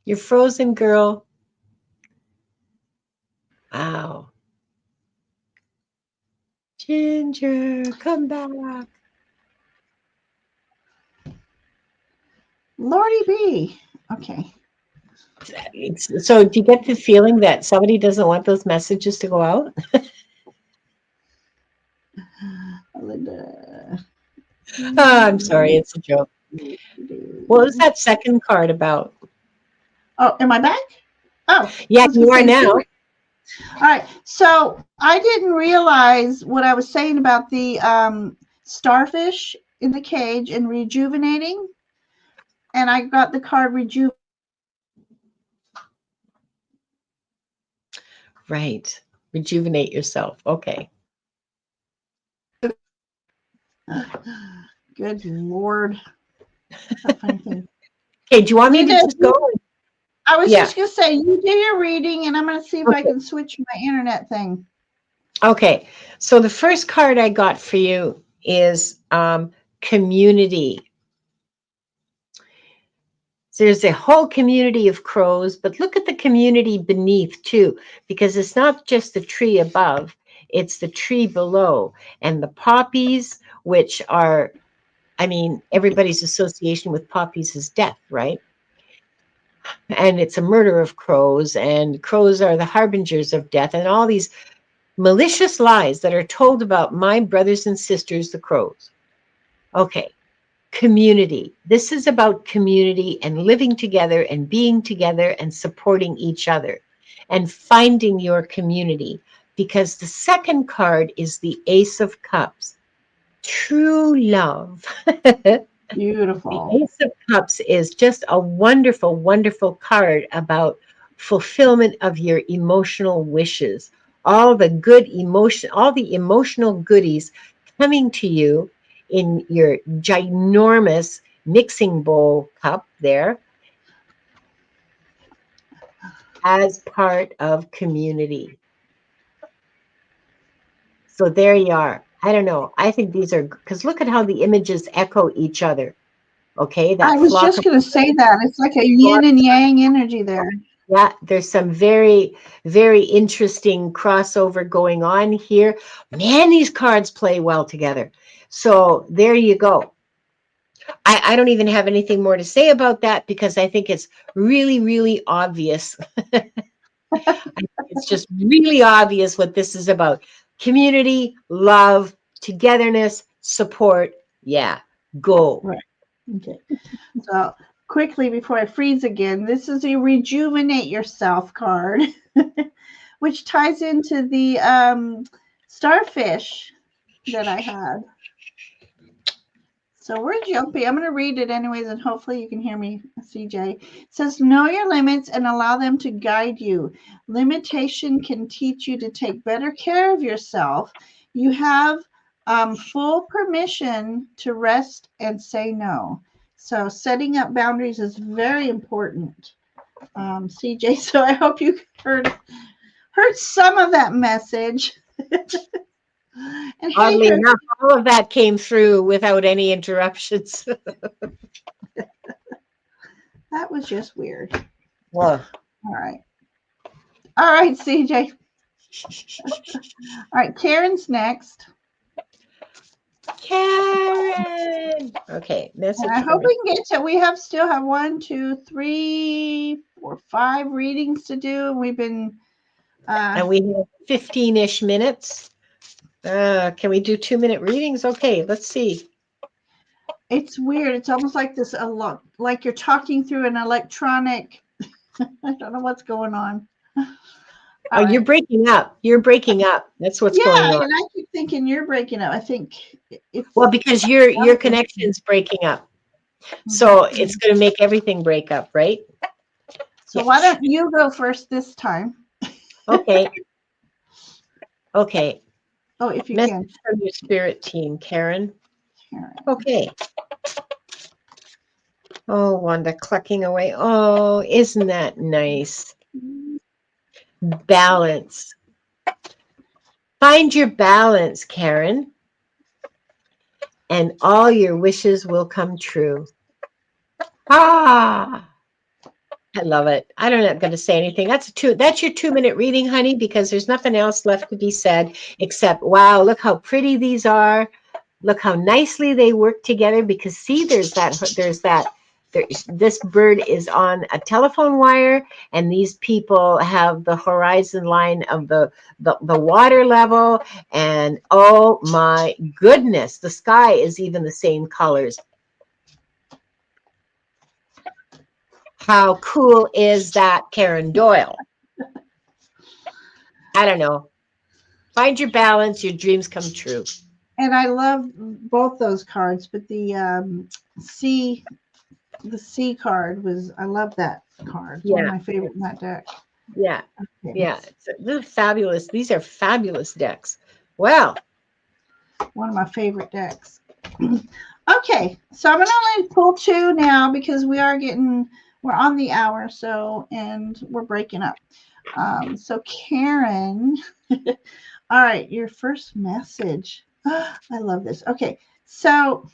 You're frozen, girl. Wow. Ginger, come back. Lordy B. Okay. So do you get the feeling that somebody doesn't want those messages to go out? Linda. Oh, I'm sorry, it's a joke. What was that second card about? Oh, am I back? Oh, Yeah, I was you gonna are say, now. all right. So I didn't realize what I was saying about the starfish in the cage and rejuvenating, and I got the card rejuvenate. Right. Rejuvenate yourself. Okay. Good Lord. That's a funny thing. Okay, do you want me to Linda, just go? I was Yeah. just going to say, you do your reading, and I'm going to see if I Okay. can switch my internet thing. Okay. So the first card I got for you is community. So there's a whole community of crows, but look at the community beneath too, because it's not just the tree above, it's the tree below. And the poppies, which are, I mean, everybody's association with poppies is death, right? And it's a murder of crows, and crows are the harbingers of death, and all these malicious lies that are told about my brothers and sisters, the crows. Okay. Community. This is about community and living together and being together and supporting each other and finding your community, because the second card is the Ace of Cups. True love. The Beautiful. Ace of Cups is just a wonderful, wonderful card about fulfillment of your emotional wishes. All the good emotion, all the emotional goodies coming to you in your ginormous mixing bowl cup there as part of community. So there you are. I don't know. I think these are, because look at how the images echo each other. Okay, I that was flock just of going to say that. It's like a yin and yang energy there. yeah, there's some very, very interesting crossover going on here. Man, these cards play well together. So there you go. I don't even have anything more to say about that because I think it's really, really obvious. It's just really obvious what this is about. Community, love, togetherness, support. Yeah, go. Right. Okay. So quickly before I freeze again, this is a rejuvenate yourself card, which ties into the starfish that I had. So we're jumping. I'm going to read it anyways, and hopefully you can hear me, CJ. It says, know your limits and allow them to guide you. Limitation can teach you to take better care of yourself. You have full permission to rest and say no. So setting up boundaries is very important, CJ. So I hope you heard some of that message. And hey, Oddly enough, all of that came through without any interruptions. that was just weird. Whoa. All right. All right, CJ. All right, Karen's next. Karen. Okay, And message I from hope we can get to, we have still have 1, 2, 3, 4, 5 readings to do. We've been, and we have 15-ish minutes. Can we do 2-minute readings? Okay, let's see. it's weird. It's almost like this, a lot, like you're talking through an electronic, I don't know what's going on. Oh, All you're right. breaking up. You're breaking up. That's what's going Yeah, on. and I keep thinking you're breaking up. I think it's, Well, because your connection's breaking up. So it's going to make everything break up, right? So Yeah. why don't you go first this time? Okay. Okay. Oh, if you Message can. from your spirit team, Karen. Karen. Okay. Oh, Wanda clucking away. Oh, isn't that nice? Balance. Find your balance, Karen, and all your wishes will come true. Ah, I love it. I don't know, going to say anything. That's your 2-minute reading, honey, because there's nothing else left to be said except, wow, look how pretty these are. Look how nicely they work together, because see, this bird is on a telephone wire, and these people have the horizon line of the water level, and oh my goodness, the sky is even the same colors. How cool is that, Karen Doyle? I don't know. Find your balance, your dreams come true. And I love both those cards, but the C card I love that card. It's one of my favorite in that deck. Yeah. Okay. Yeah. They're fabulous. These are fabulous decks. Wow. One of my favorite decks. Okay. So I'm going to only pull 2 now because we're on the hour. So, and we're breaking up. So Karen, all right. Your first message. I love this. Okay. So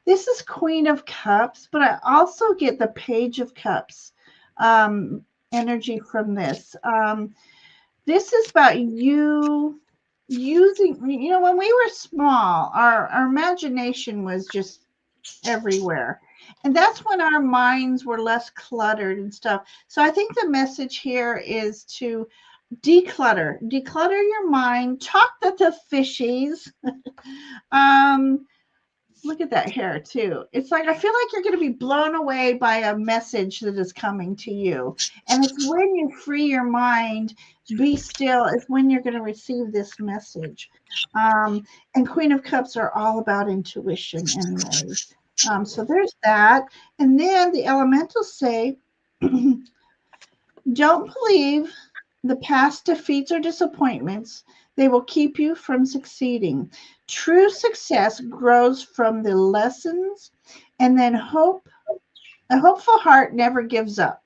this is Queen of Cups, but I also get the Page of Cups energy from this. This is about you using, when we were small, our imagination was just everywhere. And that's when our minds were less cluttered and stuff. So I think the message here is to declutter your mind, talk to the fishies. Look at that hair too. It's like, I feel like you're going to be blown away by a message that is coming to you. And it's when you free your mind, be still, is when you're going to receive this message. And Queen of Cups are all about intuition anyways. So there's that. And then the elementals say, don't believe the past defeats or disappointments. They will keep you from succeeding. True success grows from the lessons, and then a hopeful heart never gives up.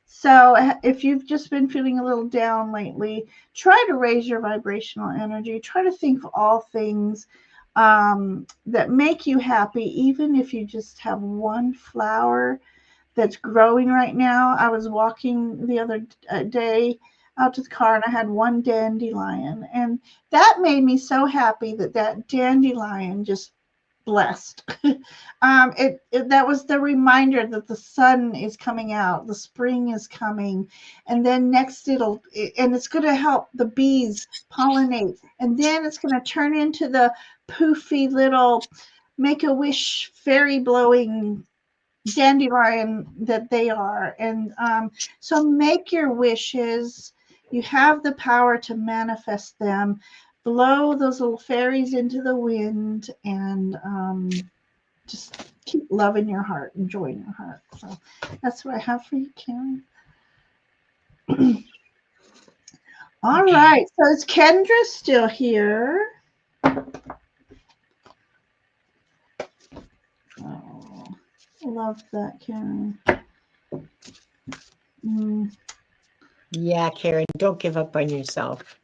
So if you've just been feeling a little down lately, try to raise your vibrational energy. Try to think of all things that make you happy, even if you just have one flower that's growing right now. I was walking the other day out to the car, and I had one dandelion, and that made me so happy that dandelion just blessed. That was the reminder that the sun is coming out, the spring is coming, and then next it's going to help the bees pollinate, and then it's going to turn into the poofy little Make-A-Wish fairy blowing dandelion that they are. And so make your wishes. You have the power to manifest them. Blow those little fairies into the wind, and just keep loving your heart, enjoying your heart. So that's what I have for you, Karen. All right. So is Kendra still here? Oh, love that, Karen. Yeah, Karen, don't give up on yourself.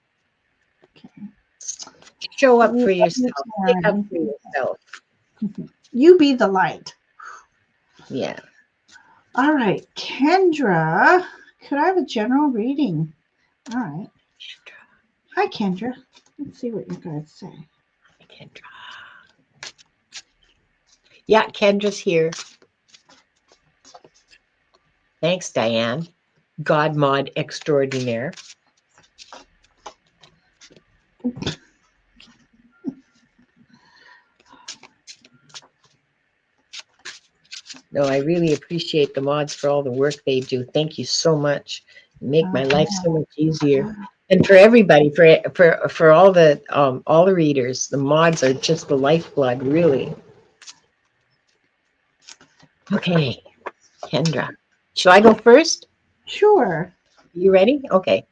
Okay. Show up for yourself. Stick up for yourself. You be the light. Yeah. All right, Kendra. Could I have a general reading? All right. Hi, Kendra. Let's see what you guys say. Hi, Kendra. Yeah, Kendra's here. Thanks, Diane. God mod extraordinaire. No, I really appreciate the mods for all the work they do. Thank you so much. You make my life so much easier. And for everybody, for all the readers, the mods are just the lifeblood, really. Okay, Kendra. Shall I go first? Sure. You ready? Okay.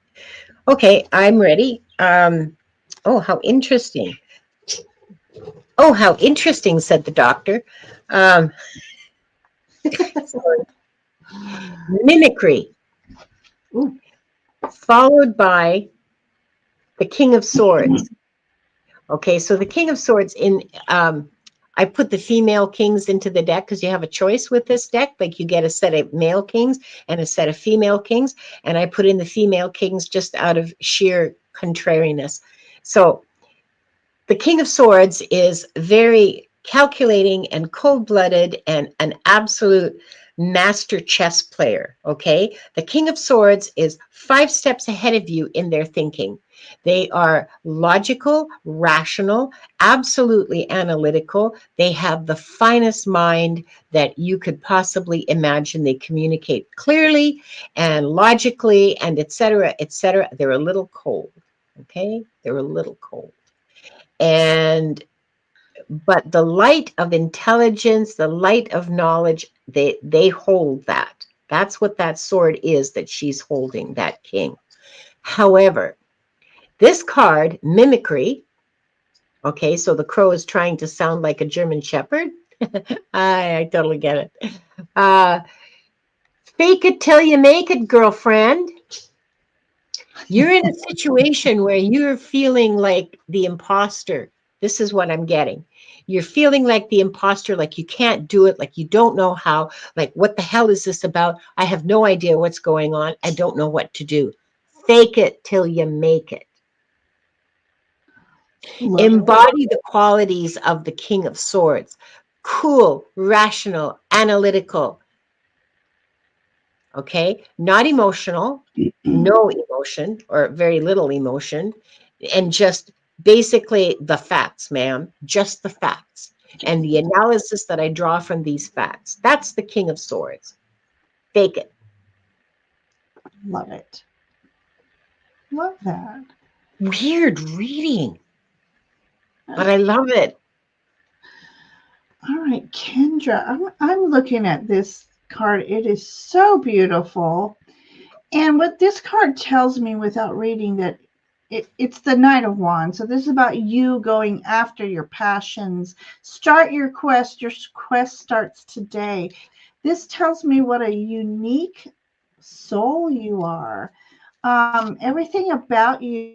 Okay, I'm ready. Oh, how interesting. Oh, how interesting, said the doctor. Um, Mimicry, Ooh, followed by the King of Swords. Okay, so the King of Swords I put the female kings into the deck because you have a choice with this deck. Like you get a set of male kings and a set of female kings. And I put in the female kings just out of sheer contrariness. So the King of Swords is very calculating and cold-blooded and an absolute master chess player, okay? The King of Swords is 5 steps ahead of you in their thinking. They are logical, rational, absolutely analytical. They have the finest mind that you could possibly imagine. They communicate clearly and logically and et cetera, et cetera. They're a little cold, okay? They're a little cold. But the light of intelligence, the light of knowledge, they hold that. That's what that sword is that she's holding, that king. However, this card, mimicry, okay, so the crow is trying to sound like a German shepherd. I totally get it. Fake it till you make it, girlfriend. You're in a situation where you're feeling like the imposter. This is what I'm getting. You're feeling like the imposter, like you can't do it, like you don't know how, like what the hell is this about? I have no idea what's going on. I don't know what to do. Fake it till you make it. Embody the qualities of the King of Swords. Cool, rational, analytical. Okay, not emotional, no emotion or very little emotion, and just basically the facts, ma'am, just the facts. And the analysis that I draw from these facts. That's the King of Swords. Fake it. Love it. Love that. Weird reading, but I love it. All right, Kendra, I'm looking at this card. It is so beautiful. And what this card tells me without reading that it's the Knight of Wands. So this is about you going after your passions. Start your quest. Your quest starts today. This tells me what a unique soul you are. Everything about you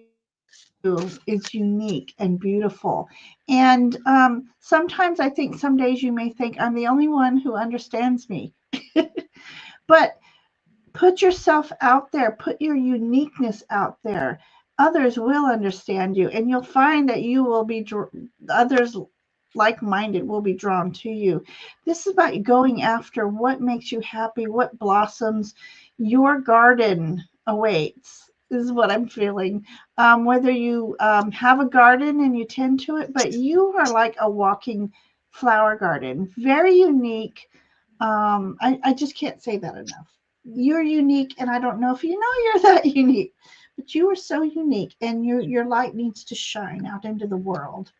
is unique and beautiful. And sometimes I think some days you may think I'm the only one who understands me. But put yourself out there, put your uniqueness out there. Others will understand you, and you'll find that you will be others like-minded will be drawn to you. This is about going after what makes you happy, what blossoms. Your garden awaits is what I'm feeling. Whether you have a garden and you tend to it, but you are like a walking flower garden, very unique. I just can't say that enough. You're unique, and I don't know if you know you're that unique, but you are so unique, and your light needs to shine out into the world.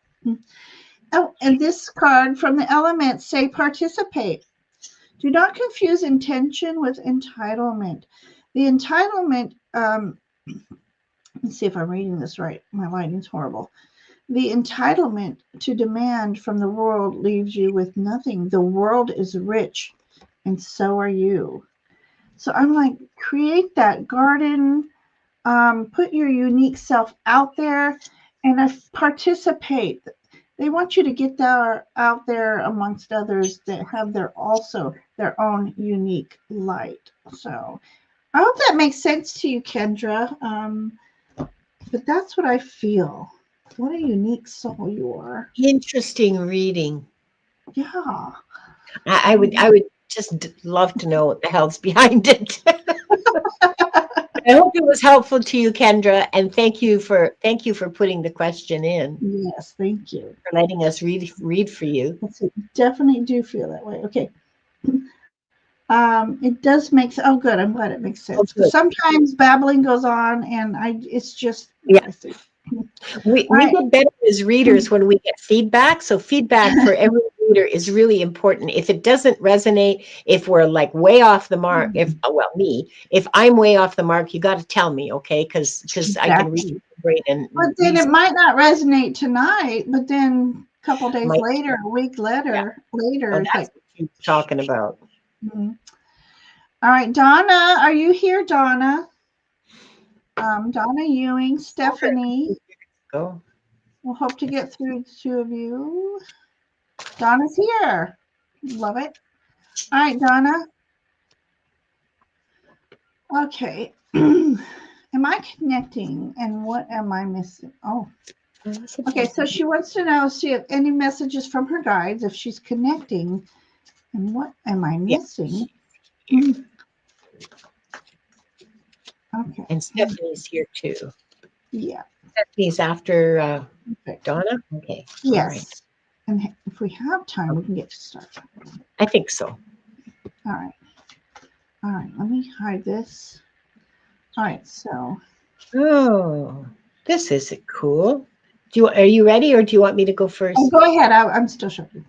Oh, and this card from the elements say participate. Do not confuse intention with entitlement. The entitlement, let's see if I'm reading this right. My lighting's horrible. The entitlement to demand from the world leaves you with nothing. The world is rich, and so are you. So I'm like, create that garden, put your unique self out there, and participate. They want you to get there out there amongst others that have also their own unique light. So I hope that makes sense to you, Kendra. But that's what I feel. What a unique soul you are. Interesting reading. Yeah. I would just love to know what the hell's behind it. I hope it was helpful to you, Kendra, and thank you for putting the question in. Yes, thank you. For letting us read for you. Yes, it definitely do feel that way. Okay. It does make sense. Oh, good. I'm glad it makes sense. Because sometimes babbling goes on, and it's just yeah. I see. We get better as readers when we get feedback. So feedback for every reader is really important. If it doesn't resonate, if we're like way off the mark, if I'm way off the mark, you got to tell me, okay? Because I can read it great and. But then it might not resonate tonight. But then couple days Might, later, a week yeah. later, Oh, it's that's like, what she's talking about. mhm. All right, Donna, are you here, Donna? Donna Ewing, Stephanie. Go. We'll hope to get through the two of you. Donna's here. Love it. All right, Donna. Okay. Am I connecting? And what am I missing? Oh, okay. So she wants to know if she have any messages from her guides if she's connecting. And what am I Yeah. missing? Okay. And Stephanie's here too. Yeah. Stephanie's after Okay. Donna? Okay. All right. Yes. And if we have time, we can get to start. I think so. All right. All right. Let me hide this. All right. So. Oh, this is cool. Are you ready, or do you want me to go Oh, first? go ahead. I'm still showing.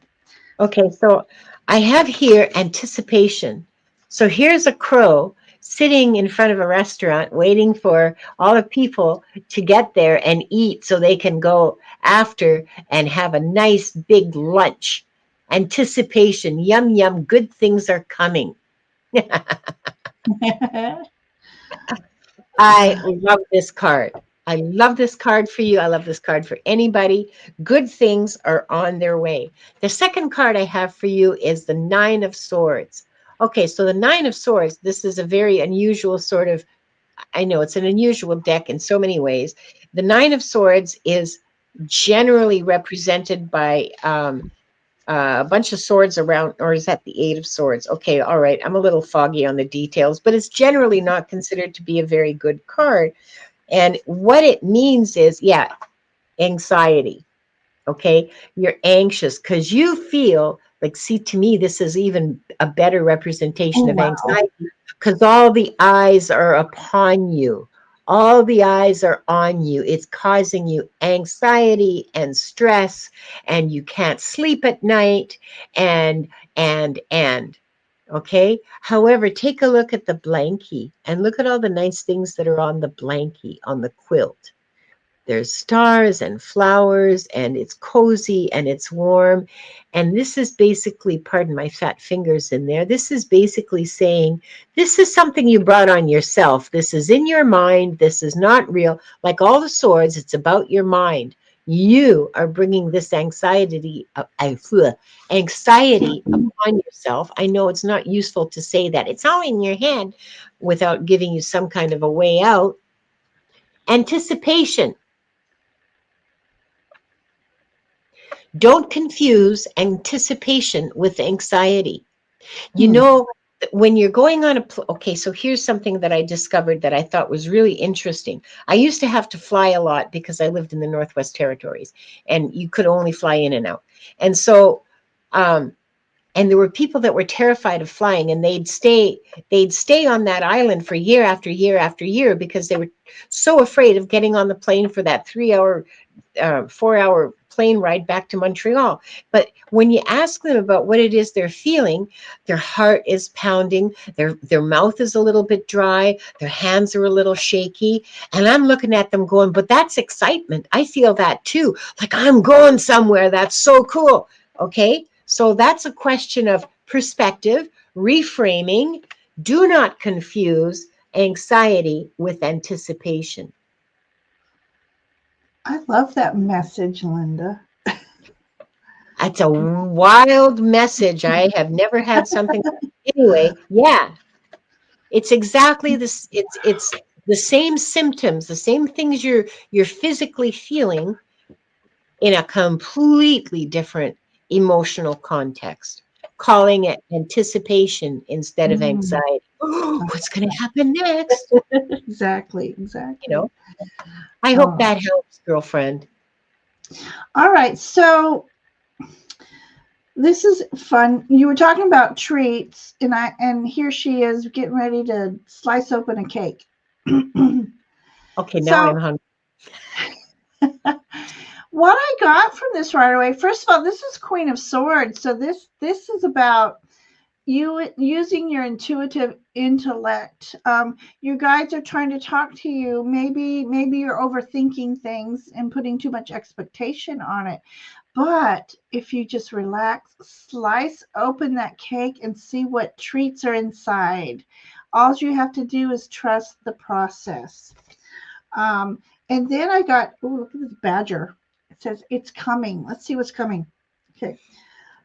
Okay, so I have here anticipation. So here's a crow sitting in front of a restaurant waiting for all the people to get there and eat so they can go after and have a nice big lunch. Anticipation, yum, yum, good things are coming. I love this card. I love this card for you. I love this card for anybody. Good things are on their way. The second card I have for you is the Nine of Swords. Okay, so the Nine of Swords, this is a very unusual sort of, I know it's an unusual deck in so many ways. The Nine of Swords is generally represented by a bunch of swords around, or is that the Eight of Swords? Okay, all right. I'm a little foggy on the details, but it's generally not considered to be a very good card. And what it means is, yeah, anxiety. Okay, you're anxious because you feel like, see, to me, this is even a better Oh, representation of wow. anxiety because all the eyes are upon you. All the eyes are on you. It's causing you anxiety and stress, and you can't sleep at night, and. Okay. However, take a look at the blankie and look at all the nice things that are on the blankie, on the quilt. There's stars and flowers, and it's cozy and it's warm. And this is basically, pardon my fat fingers in there, this is basically saying, this is something you brought on yourself. This is in your mind. This is not real. Like all the swords, it's about your mind. You are bringing this anxiety upon yourself. I know it's not useful to say that. It's all in your head without giving you some kind of a way out. Anticipation. Don't confuse anticipation with anxiety. You know, when you're going on okay, so here's something that I discovered that I thought was really interesting. I used to have to fly a lot because I lived in the Northwest Territories, and you could only fly in and out. And so, and there were people that were terrified of flying, and they'd stay on that island for year after year after year because they were so afraid of getting on the plane for that 3 hour 4 hour plane ride back to Montreal. But when you ask them about what it is they're feeling, their heart is pounding, their mouth is a little bit dry, their hands are a little shaky. And I'm looking at them going, but that's excitement. I feel that too. Like, I'm going somewhere. That's so cool. Okay. So that's a question of perspective, reframing. Do not confuse anxiety with anticipation. I love that message, Linda. That's a wild message. I have never had something. Anyway, yeah, it's exactly this. It's the same symptoms, the same things you're physically feeling in a completely different emotional context. Calling it anticipation instead of Mm, anxiety. Oh, what's going to happen next? exactly. You know, I hope Oh. that helps, girlfriend. All right. So this is fun. You were talking about treats, and here she is getting ready to slice open a cake. Okay, now I'm So hungry. what I got from this right away, first of all, this is Queen of Swords. So this is about you using your intuitive intellect. Your guides are trying to talk to you. Maybe you're overthinking things and putting too much expectation on it. But if you just relax, slice open that cake and see what treats are inside. All you have to do is trust the process. And then I got, oh, look at this badger. It says it's coming. Let's see what's coming. Okay.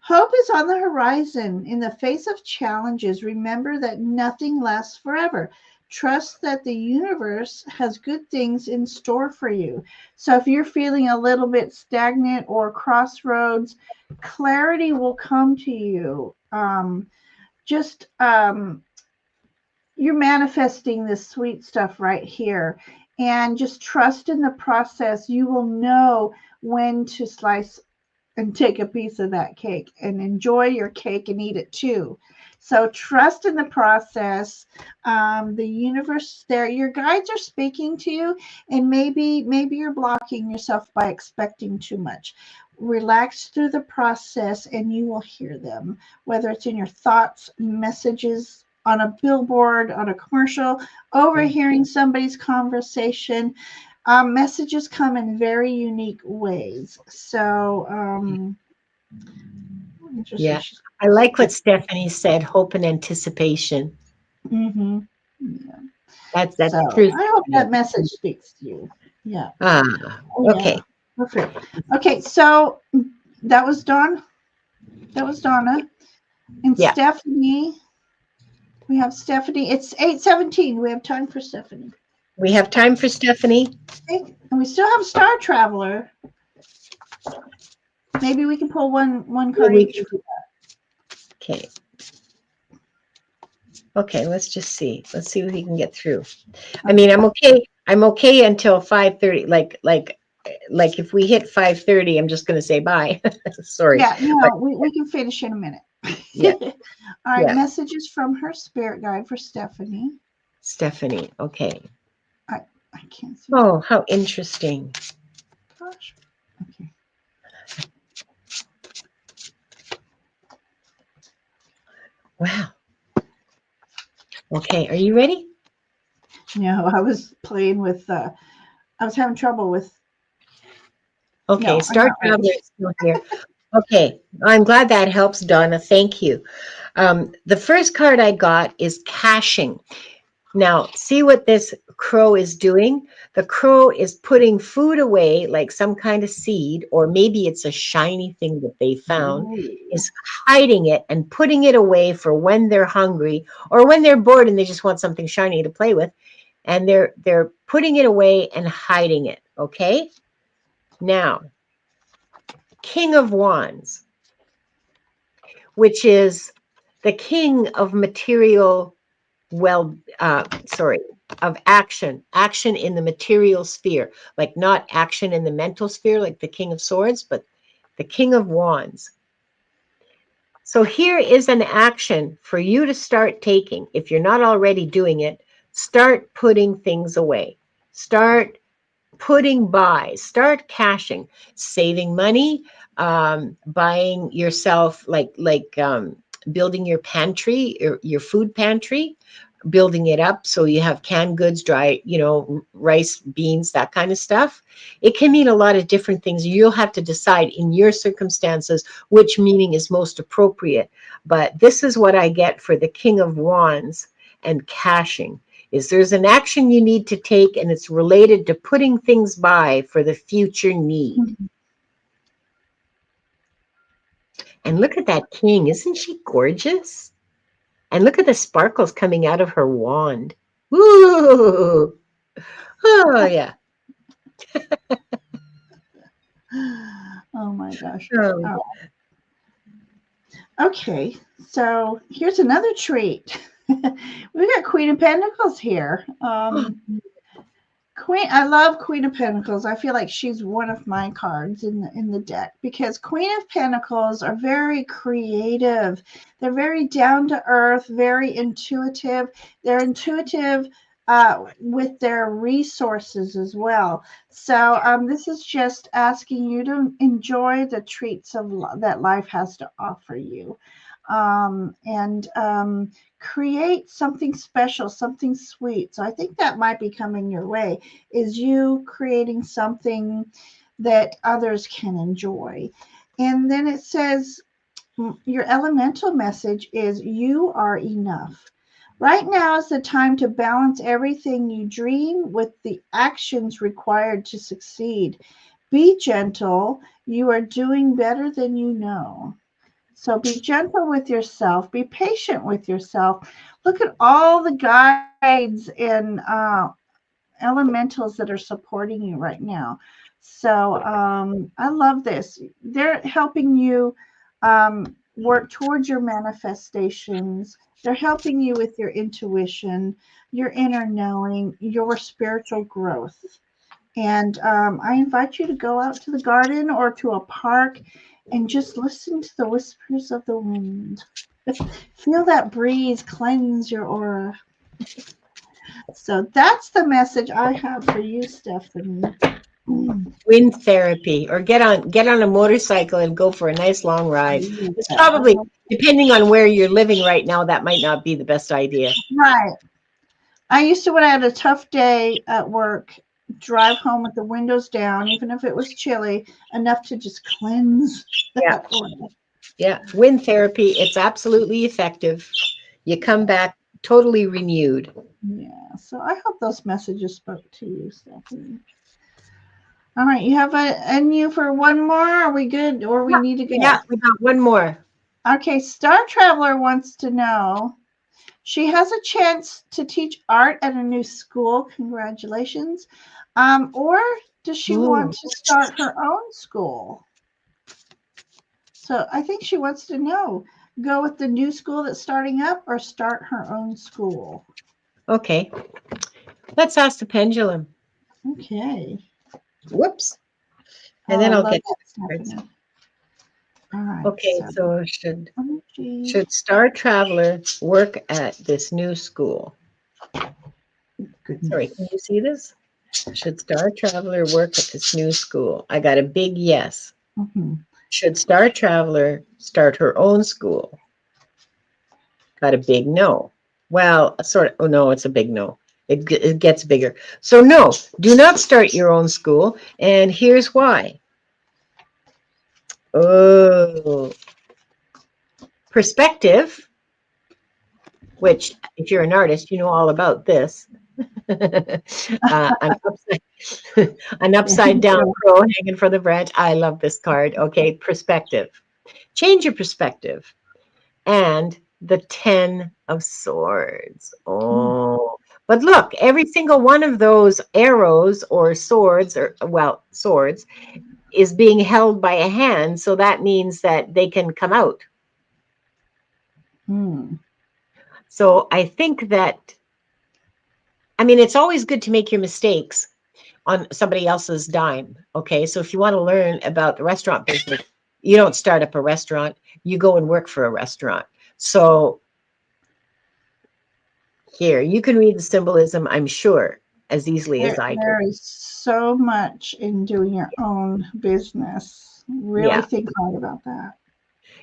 Hope is on the horizon. In the face of challenges, remember that nothing lasts forever. Trust that the universe has good things in store for you. So if you're feeling a little bit stagnant or crossroads, clarity will come to you. Just You're manifesting this sweet stuff right here. And just trust in the process. You will know when to slice and take a piece of that cake and enjoy your cake and eat it too. So trust in the process. The universe there, your guides are speaking to you, and maybe you're blocking yourself by expecting too much. Relax through the process and you will hear them, whether it's in your thoughts, messages, on a billboard, on a commercial, overhearing somebody's conversation. Messages come in very unique ways. So, Yeah. I like what Stephanie said, hope and anticipation. Mm-hmm. Yeah. That's So true. I hope that message speaks to you. Yeah. Okay. Yeah. Perfect. Okay. So that was Dawn. That was Donna. And Yeah. Stephanie. We have Stephanie. It's 8:17. We have time for Stephanie. We have time for Stephanie. Okay. And we still have Star Traveler. Maybe we can pull one card each. Okay. Okay, let's just see. Let's see what we can get through. I mean, I'm okay. I'm okay until 5:30. Like if we hit 5:30, I'm just going to say bye. Sorry. Yeah, no, we can finish in a minute. Yeah. All right, Yeah. messages from her spirit guide for Stephanie. Stephanie. Okay. I can't see. Oh, how interesting. Gosh. Okay. Wow. Okay, are you ready? No, I was playing with. I was having trouble with. Okay, No, Star Traveler is still here. Okay, I'm glad that helps, Donna. Thank you. The first card I got is caching. Now, see what this crow is doing? The crow is putting food away, like some kind of seed, or maybe it's a shiny thing that they found, is hiding it and putting it away for when they're hungry or when they're bored and they just want something shiny to play with. And they're putting it away and hiding it, okay? Now, King of Wands, which is the king of material, of action in the material sphere, like not action in the mental sphere, like the King of Swords, but the King of Wands. So here is an action for you to start taking. If you're not already doing it, start putting things away. Start putting by, start cashing, saving money, buying yourself building your pantry, your food pantry, building it up so you have canned goods, dry, rice, beans, that kind of stuff. It can mean a lot of different things. You'll have to decide in your circumstances which meaning is most appropriate. But this is what I get for the King of Wands and cashing. Is there's an action you need to take and it's related to putting things by for the future need. And look at that king. Isn't she gorgeous? And look at the sparkles coming out of her wand. Ooh. Oh, yeah. Oh my gosh. Oh. Okay, so here's another treat. We got Queen of Pentacles here. I love Queen of Pentacles. I feel like she's one of my cards in the deck because Queen of Pentacles are very creative. They're very down to earth, very intuitive. They're intuitive with their resources as well. So this is just asking you to enjoy the treats that life has to offer you. and create something special, something sweet. So I think that might be coming your way, is you creating something that others can enjoy. And then it says, your elemental message is you are enough. Right now is the time to balance everything you dream with the actions required to succeed. Be gentle. You are doing better than you know. So be gentle with yourself. Be patient with yourself. Look at all the guides and elementals that are supporting you right now. So I love this. They're helping you work towards your manifestations. They're helping you with your intuition, your inner knowing, your spiritual growth. And I invite you to go out to the garden or to a park and just listen to the whispers of the wind. Feel that breeze cleanse your aura. So that's the message I have for you, Stephanie. Wind therapy, or get on a motorcycle and go for a nice long ride. It's Yeah. probably, depending on where you're living right now, that might not be the best idea. Right. I used to, when I had a tough day at work, drive home with the windows down, even if it was chilly, enough to just cleanse Yeah. that aura. Yeah. Wind therapy, it's absolutely effective. You come back totally renewed. Yeah. So I hope those messages spoke to you, Stephanie. All right. You have a new for one more? Are we good or we need to Yeah, go? we got one more. Okay. Star Traveler wants to know. She has a chance to teach art at a new school. Congratulations. Or does she Ooh. want to start her own school? So I think she wants to know, go with the new school that's starting up or start her own school? Okay. Let's ask the pendulum. Okay. Whoops. And Oh, then I I'll love get that, to the cards. Stephanie. All right. Okay, So so should energy. should Star Traveler work at this new school? Sorry, can Goodness. you see this? Should Star Traveler work at this new school? I got a big yes. Mm-hmm. Should Star Traveler start her own school? Got a big no. Well, sort of, oh no, it's a big no. It gets bigger. So no, do not start your own school. And here's why. Oh, perspective, which if you're an artist, you know all about this. An upside, an upside down crow hanging from the branch. I love this card. Okay, perspective. Change your perspective. And the 10 of swords. Oh, but look, every single one of those arrows or swords, or well, swords, is being held by a hand. So that means that they can come out. Hmm. So I think that, I mean, it's always good to make your mistakes on somebody else's dime. Okay. So if you want to learn about the restaurant business, you don't start up a restaurant, you go and work for a restaurant. So here, you can read the symbolism, I'm sure, as easily as I do. There is so much in doing your own business. Really Yeah. think hard about that.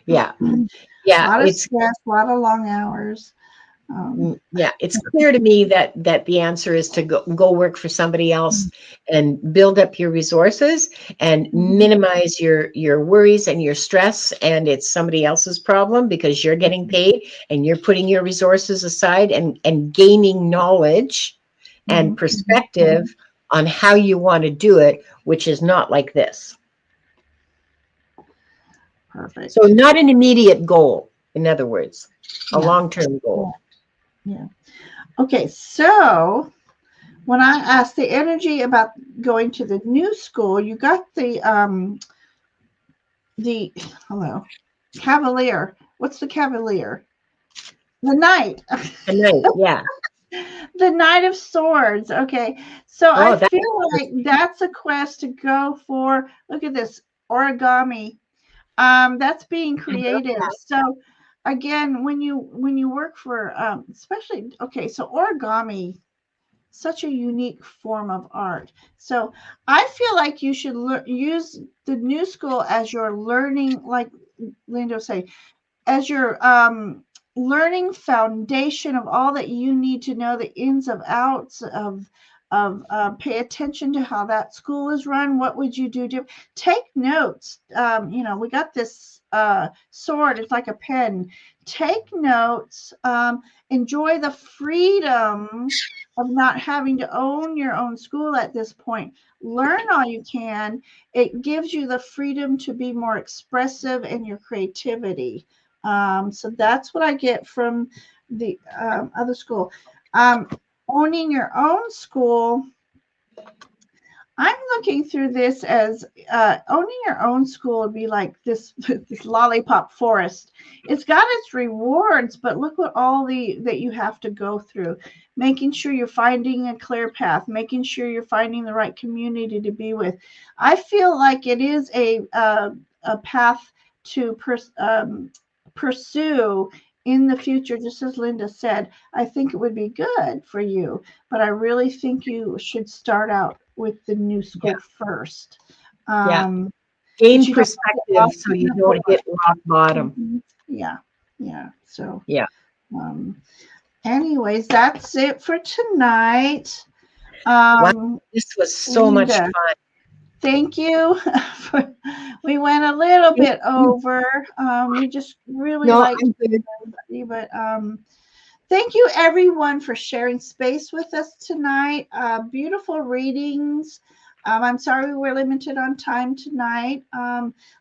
Yeah. A Yeah. lot of stress, a lot of long hours. Yeah, it's clear to me that the answer is to go work for somebody else and build up your resources and minimize your worries and your stress, and it's somebody else's problem because you're getting paid and you're putting your resources aside and gaining knowledge and perspective on how you want to do it, which is not like this. Perfect. So not an immediate goal, in other words, a Yeah. long-term goal. Yeah. Okay, so when I asked the energy about going to the new school, you got the hello cavalier. What's the cavalier? The knight. A night, yeah. The Knight of Swords. Okay. So I Oh, that feel like that's a quest to go for. Look at this origami. That's being creative. So again, when you work for especially, okay, so origami, such a unique form of art. So I feel like you should use the new school as your learning, like Linda say, as you're learning foundation of all that you need to know, the ins and outs of pay attention to how that school is run. What would you do? Take notes. We got this sword. It's like a pen. Take notes. Enjoy the freedom of not having to own your own school at this point. Learn all you can. It gives you the freedom to be more expressive in your creativity. So that's what I get from the other school. Owning your own school, I'm looking through this as owning your own school would be like this lollipop forest. It's got its rewards, but look what all that you have to go through. Making sure you're finding a clear path, making sure you're finding the right community to be with. I feel like it is a path to pursue in the future, just as Linda said. I think it would be good for you, but I really think you should start out with the new school first. Gain perspective so you don't hit rock bottom. Yeah. So yeah. Anyways, that's it for tonight. Wow, this was so much fun. Thank you. We went a little bit over. We just really like everybody, but thank you everyone for sharing space with us tonight. Beautiful readings. I'm sorry we were limited on time tonight.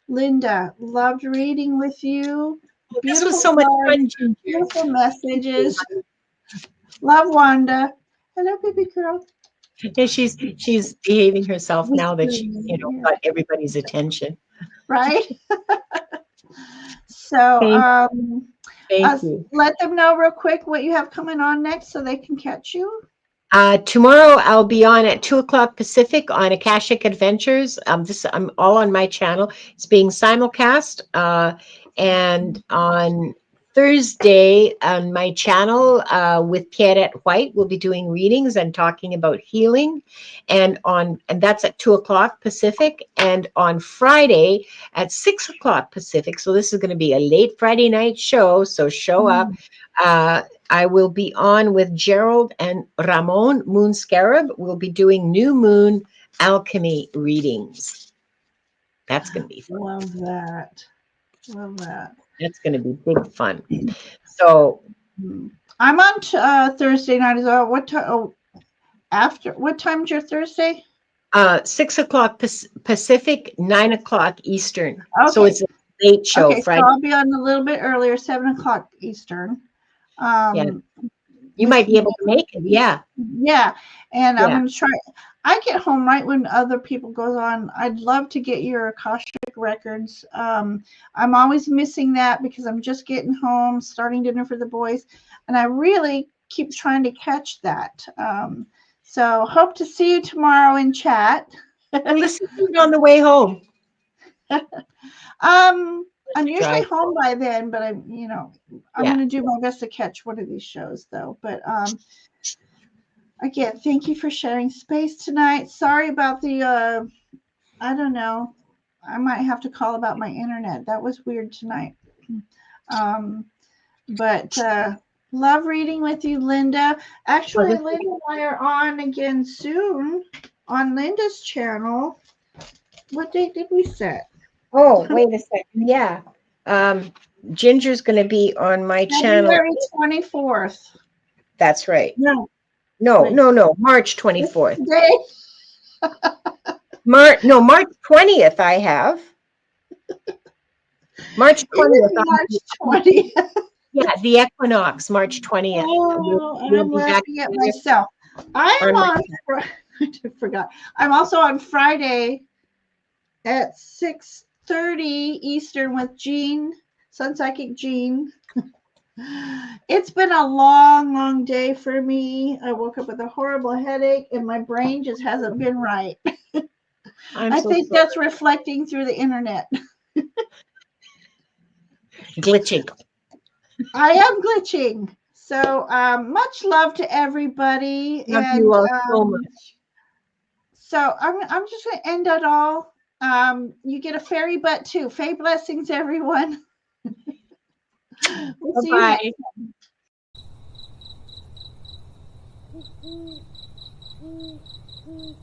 Linda, loved reading with you. This was so much fun. Beautiful messages. Love Wanda. Hello, baby girl. Yeah, she's behaving herself now that she got everybody's attention. Right. So thank you. Let them know real quick what you have coming on next so they can catch you. Tomorrow I'll be on at 2:00 Pacific on Akashic Adventures. I'm all on my channel. It's being simulcast. And on Thursday on my channel with Pierrette White, we'll be doing readings and talking about healing. And that's at 2:00 Pacific. And on Friday at 6:00 Pacific. So this is going to be a late Friday night show. So show up. I will be on with Gerald and Ramon Moon Scarab. We'll be doing new moon alchemy readings. That's going to be fun. Love that. That's going to be big fun. So I'm on Thursday night as well. What time? Oh, after what time's your Thursday? 6:00 Pacific, 9:00 Eastern. Okay. So it's a late show. Okay, Friday. so I'll be on a little bit earlier, 7:00 Eastern. You might be able to make it. Yeah. And I'm going to try. I get home right when other people goes on. I'd love to get your Akashic Records. I'm always missing that because I'm just getting home, starting dinner for the boys, and I really keep trying to catch that. So hope to see you tomorrow in chat. Listen to it on the way home. I'm usually home by then, but I'm going to do my best to catch one of these shows though. But again, thank you for sharing space tonight. Sorry about the I don't know. I might have to call about my internet. That was weird tonight. But love reading with you, Linda. Actually, Linda and I are on again soon on Linda's channel. What date did we set? Oh, wait a second. Yeah. Ginger's going to be on my channel. February 24th. That's right. No. March 24th. March 20th I have. March 20th. March 20th. Yeah, the equinox, March 20th. Oh, I'm laughing at myself. I am on. I forgot. I'm also on Friday at 6:30 Eastern with Jean, Sun Psychic Jean. It's been a long day for me. I woke up with a horrible headache and my brain just hasn't been right. I think that's reflecting through the internet. Glitching. I am glitching. So much love to everybody. Love you all so much. So I'm just going to end it all. You get a fairy butt too. Faye blessings, everyone. We'll see you Bye-bye. next time.